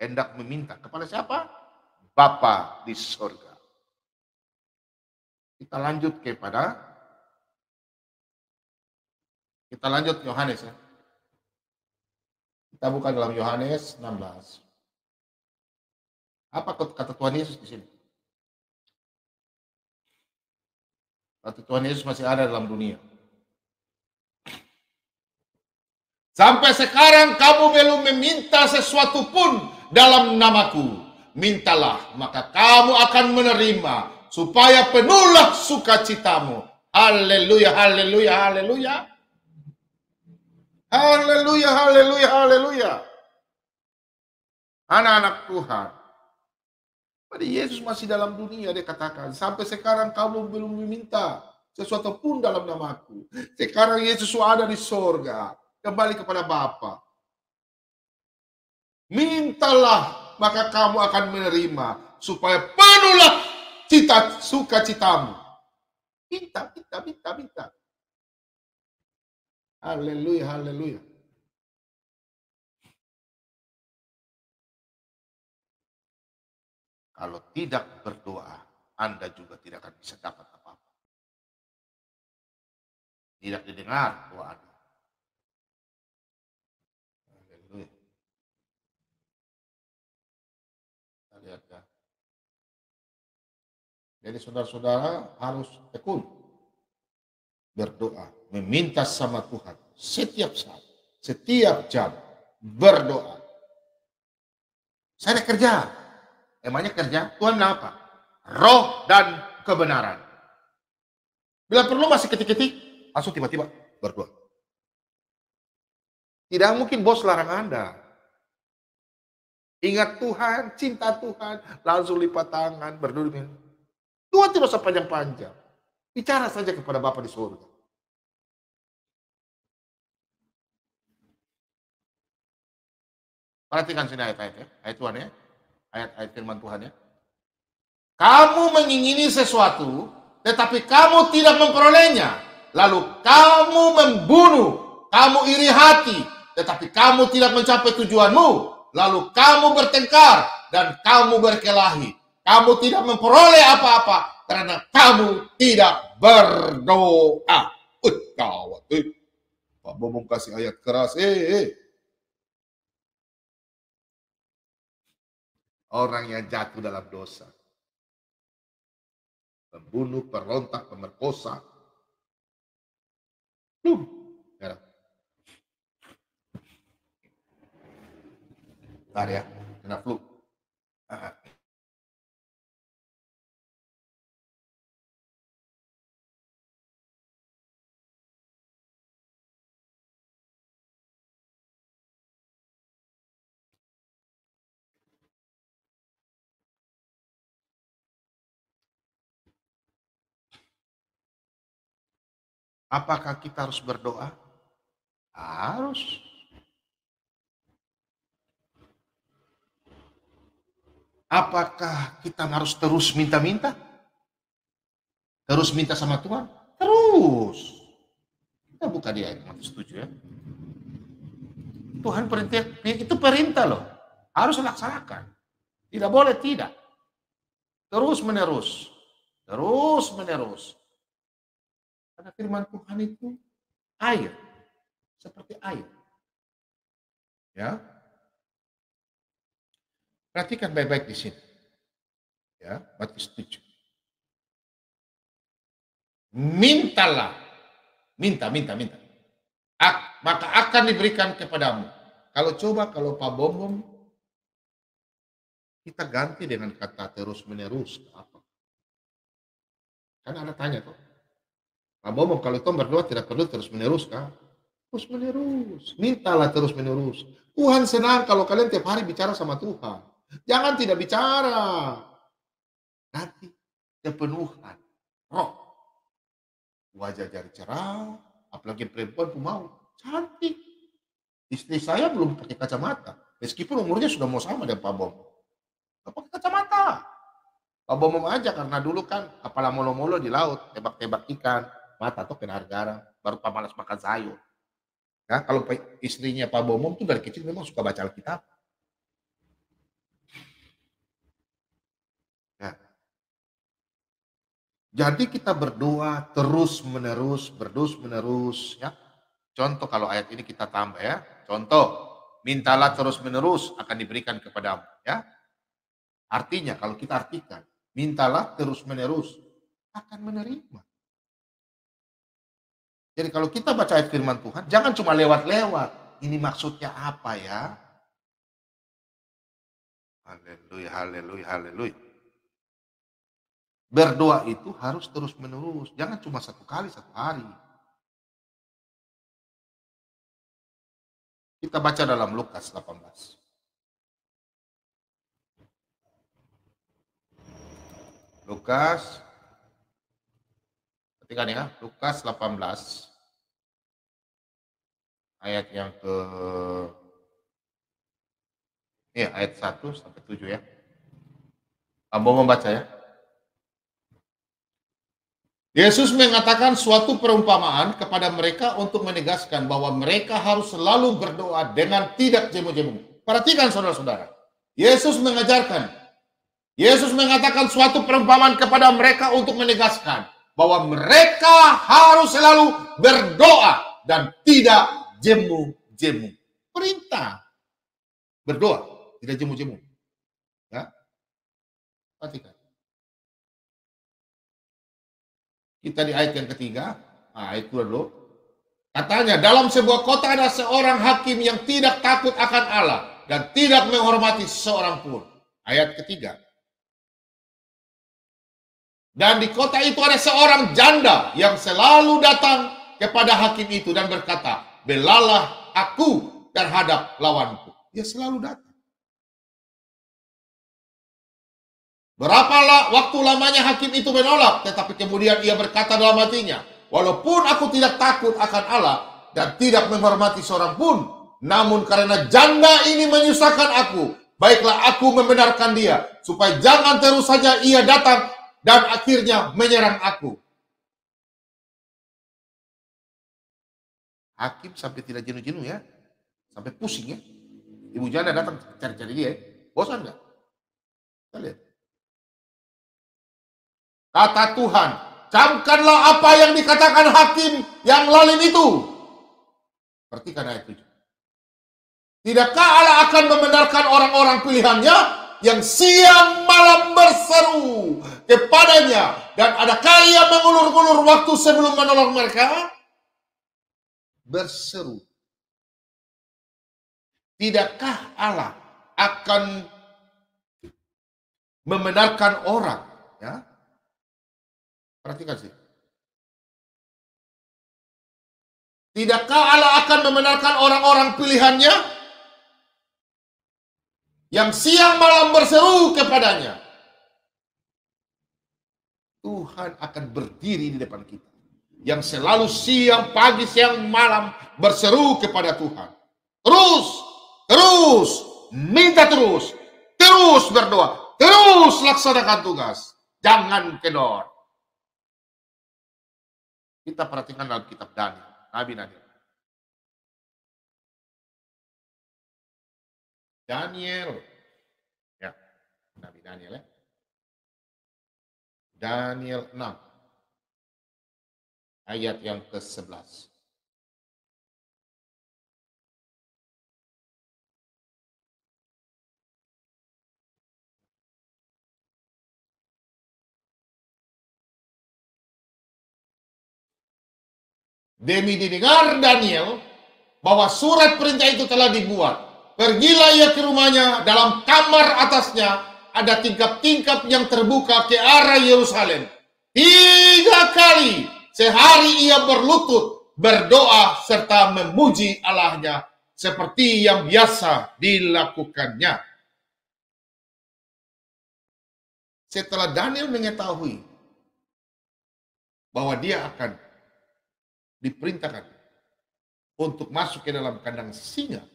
Hendak meminta kepada siapa? Bapa di surga. Kita lanjut Yohanes ya. Kita buka dalam Yohanes 16. Apa kata Tuhan Yesus di sini? Kata Tuhan Yesus masih ada dalam dunia. Sampai sekarang kamu belum meminta sesuatu pun dalam namaku. Mintalah, maka kamu akan menerima, supaya penuhlah sukacitamu. Haleluya, haleluya, haleluya. Haleluya, haleluya, haleluya. Anak-anak Tuhan. Pada Yesus masih dalam dunia, dia katakan, sampai sekarang kamu belum meminta sesuatu pun dalam namaku. Sekarang Yesus ada di sorga. Kembali kepada Bapa. Mintalah, maka kamu akan menerima, supaya penuhlah sukacitamu. Minta, minta, minta, minta. Haleluya, haleluya. Kalau tidak berdoa, Anda juga tidak akan bisa dapat apa-apa. Tidak didengar doa Anda. Haleluya. Kita lihat ya. Jadi saudara-saudara harus tekun berdoa, meminta sama Tuhan setiap saat, setiap jam berdoa. Saya ada kerja. Emangnya kerja? Tuhan bilang apa? Roh dan kebenaran. Bila perlu masih ketik-ketik, langsung tiba-tiba berdoa. Tidak mungkin bos larang Anda. Ingat Tuhan, cinta Tuhan, langsung lipat tangan, berdoa. Tuhan tidak usah panjang-panjang. Bicara saja kepada Bapa di surga. Perhatikan sini ayat-ayat ya. Ayat Tuhan ya. Ayat-ayat firman Tuhan ya. Kamu mengingini sesuatu, tetapi kamu tidak memperolehnya. Lalu kamu membunuh, kamu iri hati, tetapi kamu tidak mencapai tujuanmu. Lalu kamu bertengkar dan kamu berkelahi. Kamu tidak memperoleh apa-apa karena kamu tidak berdoa. Gawat. Pak Bomong kasih ayat keras. Orang yang jatuh dalam dosa. Pembunuh, perontak, pemerkosa. Bentar ya, kena flu. Apakah kita harus berdoa? Harus. Apakah kita harus terus minta-minta? Terus minta sama Tuhan? Terus. Kita buka di ayat Matius 7 ya. Tuhan perintah, itu perintah loh. Harus laksanakan. Tidak boleh tidak. Terus menerus. Terus menerus. Karena firman Tuhan itu air. Seperti air. Ya. Perhatikan baik-baik di sini. Ya, Matius 7. Mintalah. Minta. Maka akan diberikan kepadamu. Kalau Pak Bomom, kita ganti dengan kata terus menerus. Apa? Kan Anda tanya tuh. Pak Bomom, kalau itu berdoa tidak perlu terus menerus kan? Terus menerus. Mintalah terus menerus. Tuhan senang kalau kalian tiap hari bicara sama Tuhan. Jangan tidak bicara. Nanti kepenuhan roh. Wajah jadi cerah, apalagi perempuan pun mau. Cantik. Istri saya belum pakai kacamata. Meskipun umurnya sudah mau sama dengan Pak Bom. Gak pakai kacamata. Pak Bom aja karena dulu kan kepala molo-molo di laut. Tebak-tebak ikan. Mata tuh kena air garam. Baru pamalas makan sayur. Nah, kalau istrinya Pak Bomom tuh dari kecil memang suka baca Alkitab. Ya. Jadi kita berdoa terus menerus ya. Contoh kalau ayat ini kita tambah ya. Contoh, mintalah terus menerus akan diberikan kepadamu ya. Artinya kalau kita artikan, mintalah terus menerus akan menerima. Jadi kalau kita baca ayat firman Tuhan, jangan cuma lewat-lewat. Ini maksudnya apa ya? Haleluya. Berdoa itu harus terus menerus. Jangan cuma satu kali satu hari. Kita baca dalam Lukas 18. Lukas, ketika ya, Lukas 18 ayat yang ayat 1 sampai 7 ya. Abang membaca ya. Yesus mengatakan suatu perumpamaan kepada mereka untuk menegaskan bahwa mereka harus selalu berdoa dengan tidak jemu-jemu. Perhatikan saudara-saudara. Yesus mengatakan suatu perumpamaan kepada mereka untuk menegaskan bahwa mereka harus selalu berdoa dan tidak jemu-jemu. Perintah. Berdoa, tidak jemu-jemu. Ya. Perhatikan. Kita di ayat yang ketiga, ayat dulu. Katanya, dalam sebuah kota ada seorang hakim yang tidak takut akan Allah dan tidak menghormati seorang pun. Ayat ketiga. Dan di kota itu ada seorang janda yang selalu datang kepada hakim itu dan berkata, belalah aku terhadap lawanku. Dia selalu datang. Berapa waktu lamanya hakim itu menolak, tetapi kemudian ia berkata dalam hatinya, walaupun aku tidak takut akan Allah dan tidak menghormati seorang pun, namun karena janda ini menyusahkan aku, baiklah aku membenarkan dia, supaya jangan terus saja ia datang dan akhirnya menyerang aku. Hakim sampai tidak jenuh-jenuh ya, sampai pusing ya. Ibu janda datang cari-cari dia, bosan nggak? Kita lihat. Kata Tuhan, camkanlah apa yang dikatakan hakim yang lalim itu. Perhatikan ayat 7. Tidakkah Allah akan membenarkan orang-orang pilihannya yang siang malam berseru kepadanya, dan adakah ia mengulur-ulur waktu sebelum menolong mereka? Berseru. Tidakkah Allah akan membenarkan orang, ya? Perhatikan sih. Tidakkah Allah akan membenarkan orang-orang pilihannya yang siang malam berseru kepadanya? Tuhan akan berdiri di depan kita, yang selalu siang, pagi, siang, malam berseru kepada Tuhan. Terus, minta terus berdoa, terus laksanakan tugas. Jangan kendor. Kita perhatikan dalam kitab Daniel, Nabi Daniel. Ya, Nabi Daniel ya. Daniel 6, ayat yang ke-11. Demi didengar Daniel bahwa surat perintah itu telah dibuat. Pergilah ia ke rumahnya, dalam kamar atasnya ada tingkap-tingkap yang terbuka ke arah Yerusalem. 3 kali sehari ia berlutut, berdoa serta memuji Allahnya seperti yang biasa dilakukannya. Setelah Daniel mengetahui bahwa dia akan diperintahkan untuk masuk ke dalam kandang singa,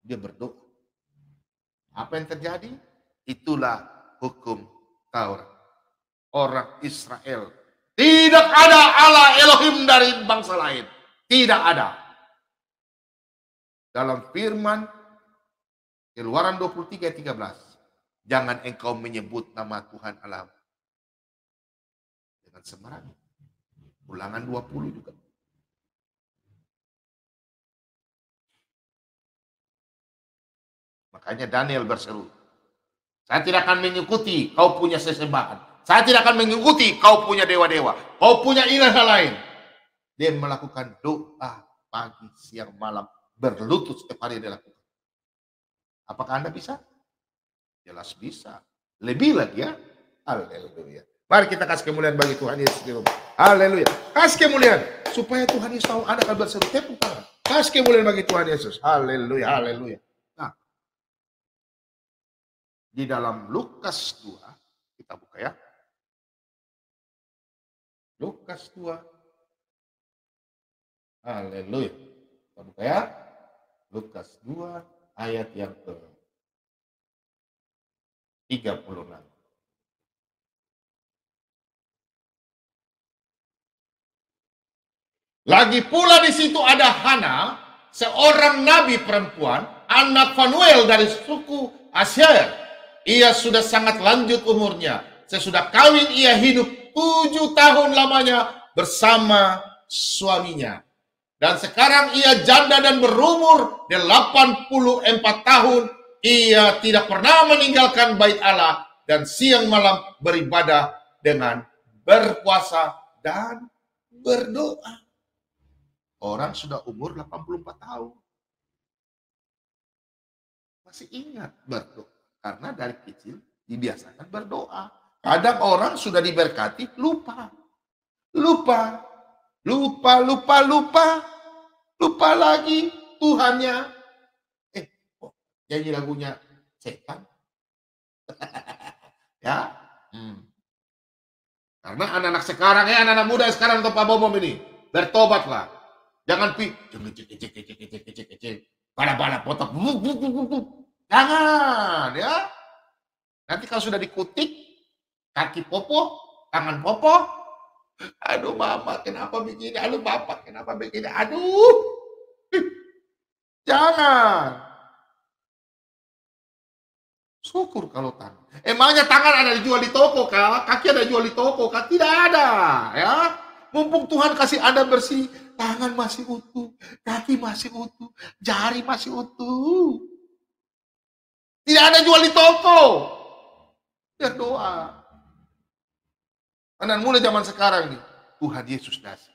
dia berdoa. Apa yang terjadi? Itulah hukum Taurat. Orang Israel, tidak ada Allah Elohim dari bangsa lain. Tidak ada. Dalam firman Keluaran 23:13, jangan engkau menyebut nama Tuhan Allah dengan sembarangan. Ulangan 20 juga. Makanya Daniel berseru, saya tidak akan mengikuti kau punya sesembahan. Saya tidak akan mengikuti kau punya dewa-dewa. Kau punya ilah lain. Dia melakukan doa pagi, siang, malam. Berlutut setiap hari dia lakukan. Apakah Anda bisa? Jelas bisa. Lebih lagi ya. Haleluya. Mari kita kasih kemuliaan bagi Tuhan Yesus di rumah. Haleluya. Kasih kemuliaan. Supaya Tuhan Yesus tahu Anda akan berseru. Tepuk tangan. Kasih kemuliaan bagi Tuhan Yesus. Haleluya. Haleluya. Di dalam Lukas 2, kita buka ya. Lukas 2. Haleluya. Kita buka ya. Lukas 2 ayat yang ke-36. Lagi pula di situ ada Hana, seorang nabi perempuan, anak Fanuel dari suku Asher. Ia sudah sangat lanjut umurnya. Sesudah kawin ia hidup 7 tahun lamanya bersama suaminya. Dan sekarang ia janda dan berumur 84 tahun. Ia tidak pernah meninggalkan bait Allah dan siang malam beribadah dengan berpuasa dan berdoa. Orang sudah umur 84 tahun. Masih ingat berdoa. Karena dari kecil dibiasakan berdoa. Kadang orang sudah diberkati, lupa. Lupa. Lupa lagi Tuhannya. Kok nyanyi lagunya setan? Ya. Karena anak-anak sekarang, anak-anak muda sekarang untuk Pak Bomom ini, bertobatlah. Jangan kecil, bala-bala potok, jangan ya. Nanti kalau sudah dikutik, kaki popo, tangan popo, aduh mama kenapa begini, aduh bapak kenapa begini, aduh, jangan. Syukur kalau tangan. Emangnya tangan ada dijual di toko kah? Kaki ada dijual di toko kah? Tidak ada ya. Mumpung Tuhan kasih Anda bersih, tangan masih utuh, kaki masih utuh, jari masih utuh. Tidak ada jual di toko. Berdoa. Anak muda zaman sekarang nih, Tuhan Yesus kasih.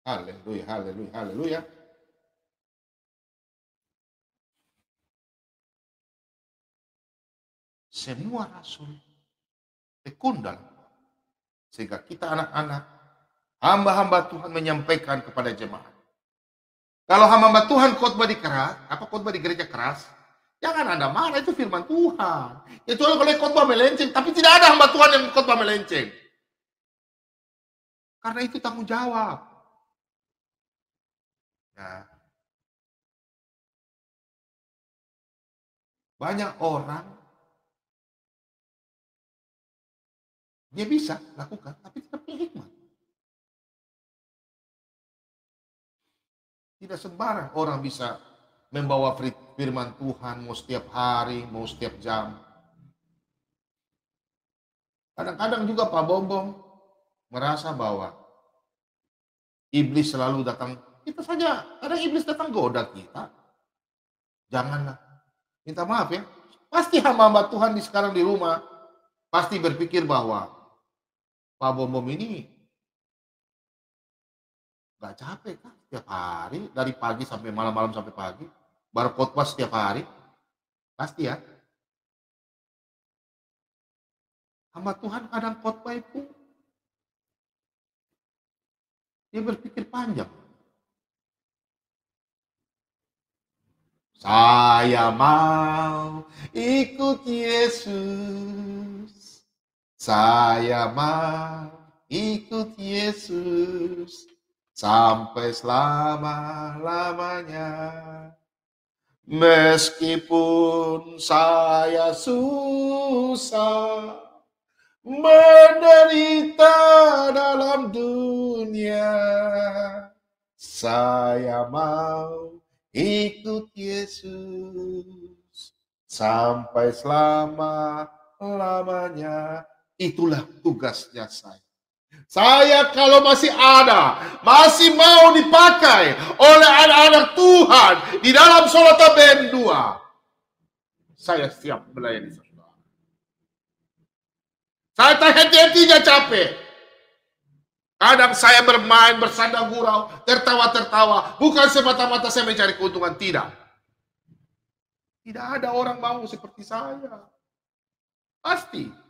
Haleluya, haleluya, haleluya. Semua rasul tekun dalam, sehingga kita anak-anak, hamba-hamba Tuhan menyampaikan kepada jemaat. Kalau hamba Tuhan khotbah di keras, khotbah di gereja keras, jangan Anda marah, itu firman Tuhan. Kecuali kalau khotbah melenceng, tapi tidak ada hamba Tuhan yang khotbah melenceng. Karena itu tanggung jawab. Nah, banyak orang dia bisa lakukan, tapi tidak punya hikmat. Tidak sembarang orang bisa membawa firman Tuhan mau setiap hari, mau setiap jam. Kadang-kadang juga Pak Bombom merasa bahwa iblis selalu datang. Kita saja, kadang iblis datang goda kita. Janganlah. Minta maaf ya. Pasti hamba-hamba Tuhan sekarang di rumah pasti berpikir bahwa Pak Bombom ini gak capek kan setiap hari, dari pagi sampai malam-malam sampai pagi, baru khotbah setiap hari. Pasti ya. Hamba Tuhan kadang khotbah itu dia berpikir panjang. Saya mau ikut Yesus. Saya mau ikut Yesus sampai selama-lamanya. Meskipun saya susah menderita dalam dunia, saya mau ikut Yesus sampai selama-lamanya. Itulah tugasnya saya. Saya kalau masih ada, masih mau dipakai oleh anak-anak Tuhan di dalam Solataben 2, saya siap melayani saudara. Saya tak henti-hentinya capek. Kadang saya bermain, bersanda gurau, tertawa-tertawa. Bukan semata-mata saya mencari keuntungan, tidak. Tidak ada orang mau seperti saya. Pasti.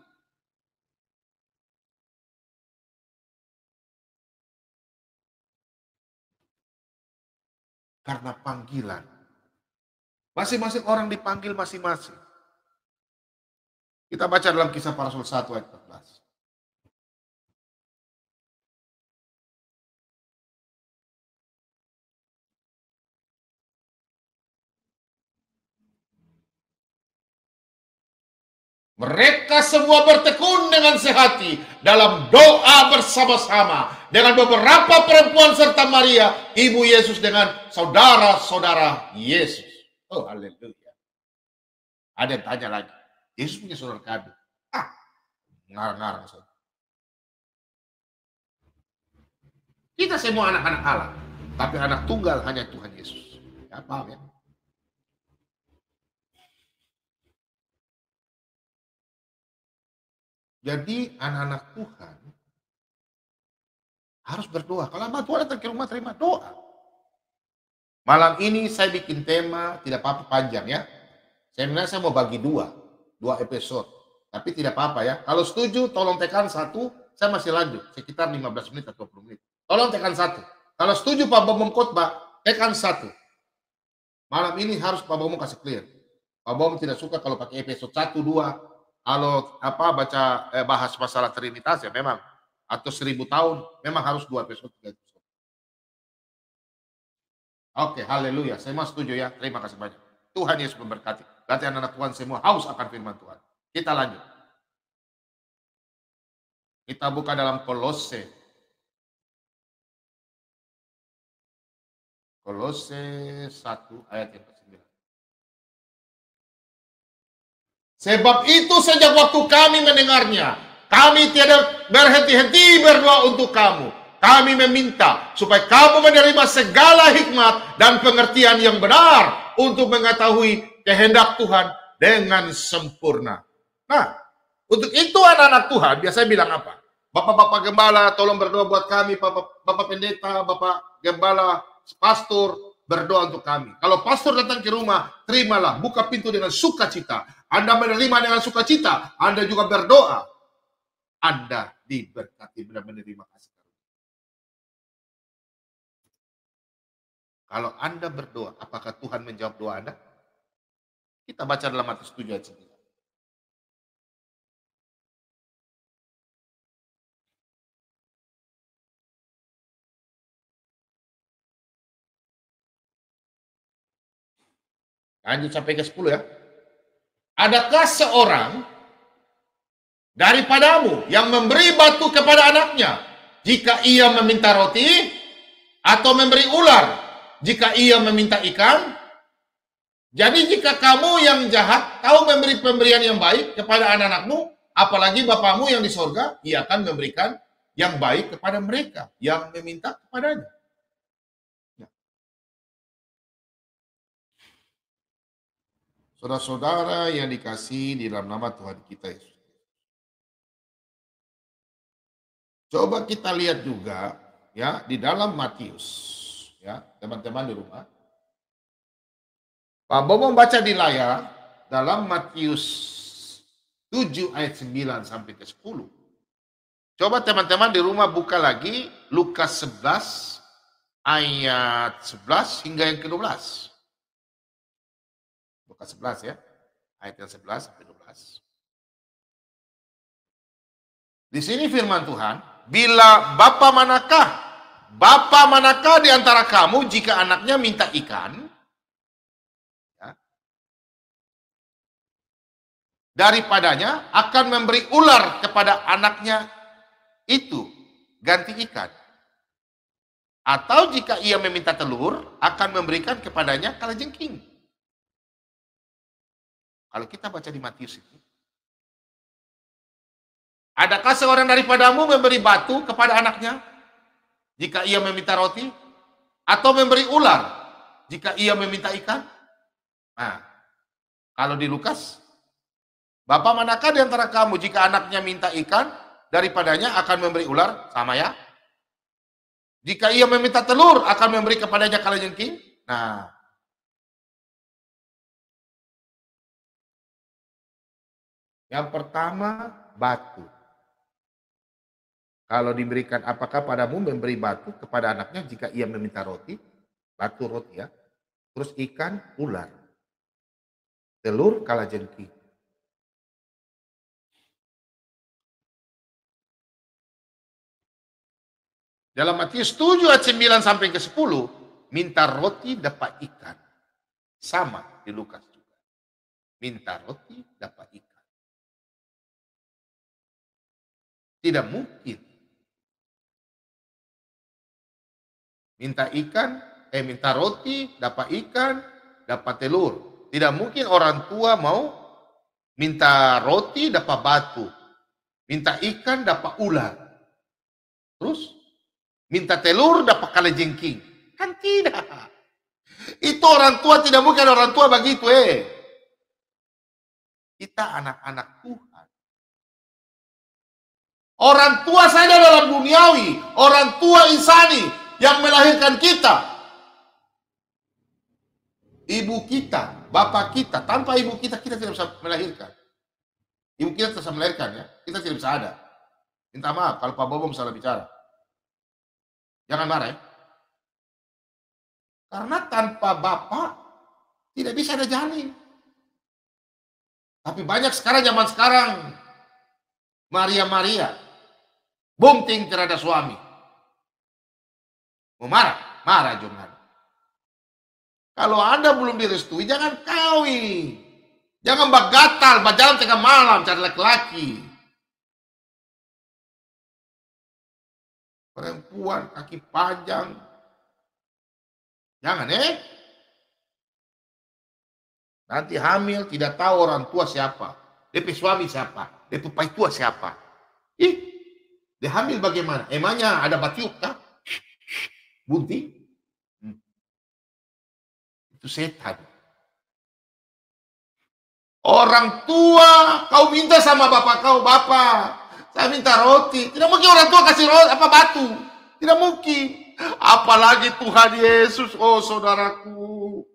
Karena panggilan. Masing-masing orang dipanggil masing-masing. Kita baca dalam Kisah Para Rasul 1 ayat 14. Mereka semua bertekun dengan sehati dalam doa bersama-sama dengan beberapa perempuan serta Maria, ibu Yesus, dengan saudara-saudara Yesus. Oh, haleluya. Ada yang tanya lagi, Yesus punya saudara kandung? Ngarang-ngarang saja. Kita semua anak-anak Allah, tapi anak tunggal hanya Tuhan Yesus. Ya, paham ya? Jadi anak-anak Tuhan harus berdoa. Kalau hamba Tuhan datang ke rumah, terima doa. Malam ini saya bikin tema, tidak apa-apa panjang ya. Sebenarnya saya mau bagi dua episode. Tapi tidak apa-apa ya. Kalau setuju, tolong tekan 1, saya masih lanjut. Sekitar 15 menit atau 20 menit. Tolong tekan 1. Kalau setuju Pak Bambang khotbah, tekan 1. Malam ini harus Pak Bambang kasih clear. Pak Bambang tidak suka kalau pakai episode 1, 2. Kalau bahas masalah Trinitas ya memang. Atau 1000 tahun, memang harus 2 episode, 3 episode. Oke, haleluya. Saya mau setuju ya. Terima kasih banyak. Tuhan Yesus memberkati. Berarti anak-anak Tuhan semua haus akan firman Tuhan. Kita lanjut. Kita buka dalam Kolose. Kolose 1 ayat yang ke-9. Sebab itu sejak waktu kami mendengarnya, kami tidak berhenti-henti berdoa untuk kamu. Kami meminta supaya kamu menerima segala hikmat dan pengertian yang benar untuk mengetahui kehendak Tuhan dengan sempurna. Nah, untuk itu anak-anak Tuhan biasanya bilang apa? Bapak-bapak gembala tolong berdoa buat kami, bapak pendeta, bapak gembala, pastor, berdoa untuk kami. Kalau pastor datang ke rumah, terimalah, buka pintu dengan sukacita. Anda menerima dengan sukacita, Anda juga berdoa. Anda diberkati dan menerima kasih karunia. Kalau Anda berdoa, apakah Tuhan menjawab doa Anda? Kita baca dalam Matius 7 ayat 9. Lanjut sampai ke 10 ya. Adakah seorang daripadamu yang memberi batu kepada anaknya jika ia meminta roti, atau memberi ular jika ia meminta ikan? Jadi jika kamu yang jahat tahu memberi pemberian yang baik kepada anak-anakmu, apalagi Bapamu yang di sorga, ia akan memberikan yang baik kepada mereka yang meminta kepadanya. Saudara-saudara yang dikasihi di dalam nama Tuhan kita Yesus. Coba kita lihat juga ya di dalam Matius ya, teman-teman di rumah. Pak Bobo membaca di layar dalam Matius 7 ayat 9 sampai ke 10. Coba teman-teman di rumah buka lagi Lukas 11 ayat 11 hingga yang ke-12. Lukas 11 ya, ayat yang 11 sampai 12. Di sini firman Tuhan, bila Bapa manakah di antara kamu jika anaknya minta ikan, ya, daripadanya akan memberi ular kepada anaknya itu, ganti ikan. Atau jika ia meminta telur, akan memberikan kepadanya kalajengking. Kalau kita baca di Matius itu, adakah seorang daripadamu memberi batu kepada anaknya jika ia meminta roti, atau memberi ular jika ia meminta ikan? Nah, kalau di Lukas, Bapak manakah di antara kamu jika anaknya minta ikan, daripadanya akan memberi ular? Sama ya. Jika ia meminta telur, akan memberi kepadanya kalajengking? Nah, yang pertama, batu. Kalau diberikan, apakah padamu memberi batu kepada anaknya jika ia meminta roti? Batu roti ya. Terus ikan, ular. Telur, kalajengking. Dalam Matius 7 ayat 9 sampai ke 10, minta roti dapat ikan. Sama di Lukas juga. Minta roti dapat ikan. Tidak mungkin. Minta roti, dapat ikan, dapat telur. Tidak mungkin orang tua mau minta roti, dapat batu. Minta ikan, dapat ular. Terus, minta telur, dapat kalajengking. Kan tidak. Itu orang tua, tidak mungkin orang tua begitu. Kita anak-anak Tuhan. Orang tua saja dalam duniawi, orang tua insani yang melahirkan kita. Ibu kita, bapak kita, tanpa ibu kita tidak bisa melahirkan. Ibu kita tidak bisa melahirkan ya, kita tidak bisa ada. Minta maaf kalau Pak Bobom salah bicara. Jangan marah ya. Karena tanpa bapak tidak bisa ada janin. Tapi banyak sekarang, zaman sekarang, Maria, bunting terhadap suami. Mau marah? Marah jangan. Kalau Anda belum direstui, jangan kawin. Jangan bagatal, berjalan tengah malam cari laki-laki. Perempuan kaki panjang. Jangan Nanti hamil tidak tahu orang tua siapa. DP suami siapa. DP pai tua siapa. Dia hamil bagaimana? Emangnya ada batiuk kah? Bunting? Itu setan. Orang tua, kau minta sama bapak kau, bapak, saya minta roti. Tidak mungkin orang tua kasih roti, batu. Tidak mungkin. Apalagi Tuhan Yesus, oh saudaraku.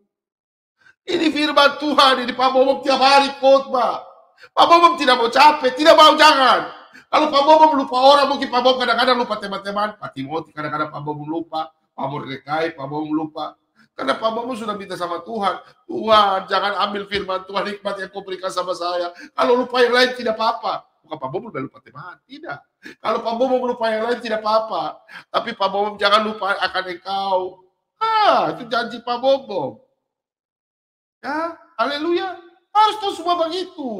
Ini firman Tuhan, ini Pak Bobom tiap hari khotbah. Pak Bobom tidak mau capek, tidak mau jangan. Kalau Pak Bobom lupa orang, mungkin Pak Bobom kadang-kadang lupa teman-teman. Pak Timothy kadang-kadang Pak Bobom lupa. Pak Mordecai, Pak Bobom lupa. Karena Pak Bobom sudah minta sama Tuhan. Tuhan, jangan ambil firman Tuhan, hikmat yang kau berikan sama saya. Kalau lupa yang lain tidak apa-apa. Bukan Pak Bobom udah lupa teman, tidak. Kalau Pak Bobom lupa yang lain tidak apa-apa. Tapi Pak Bobom jangan lupa akan engkau. Itu janji Pak Bobom. Ya, haleluya. Harus tahu semua begitu.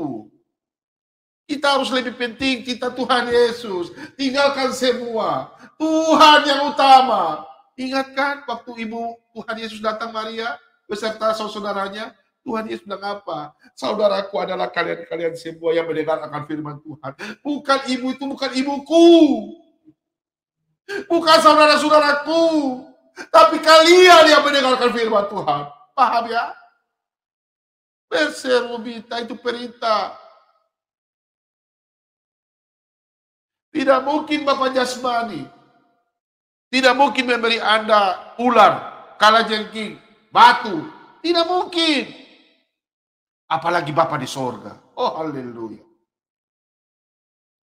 Kita harus lebih penting kita Tuhan Yesus. Tinggalkan semua. Tuhan yang utama. Ingatkan waktu ibu Tuhan Yesus datang Maria beserta saudara-saudaranya. Tuhan Yesus bilang apa? Saudaraku adalah kalian-kalian semua yang mendengar akan firman Tuhan. Bukan ibu itu, bukan ibuku. Bukan saudara-saudaraku. Tapi kalian yang mendengarkan firman Tuhan. Paham ya? Berserubita itu perintah. Tidak mungkin Bapak jasmani. Tidak mungkin memberi Anda ular, kalajengking, batu. Tidak mungkin. Apalagi Bapa di sorga. Oh haleluya.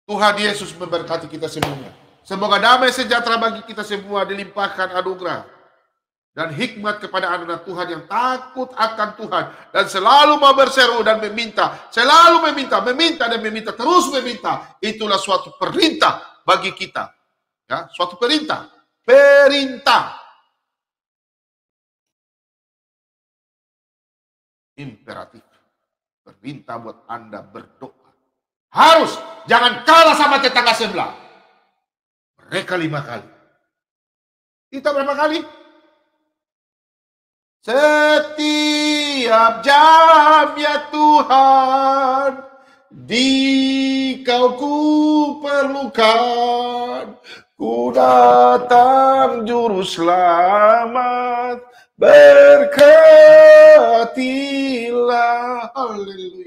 Tuhan Yesus memberkati kita semuanya. Semoga damai sejahtera bagi kita semua dilimpahkan anugerah dan hikmat kepada anak-anak Tuhan yang takut akan Tuhan dan selalu mau berseru dan meminta, selalu meminta dan meminta, terus meminta. Itulah suatu perintah bagi kita. Ya, suatu perintah. Imperatif. Perintah buat Anda berdoa. Harus jangan kalah sama tetangga sebelah. Mereka 5 kali. Kita berapa kali? Setiap jam ya Tuhan, di Kau ku perlukan, ku datang juru selamat, berkatilah. Haleluya.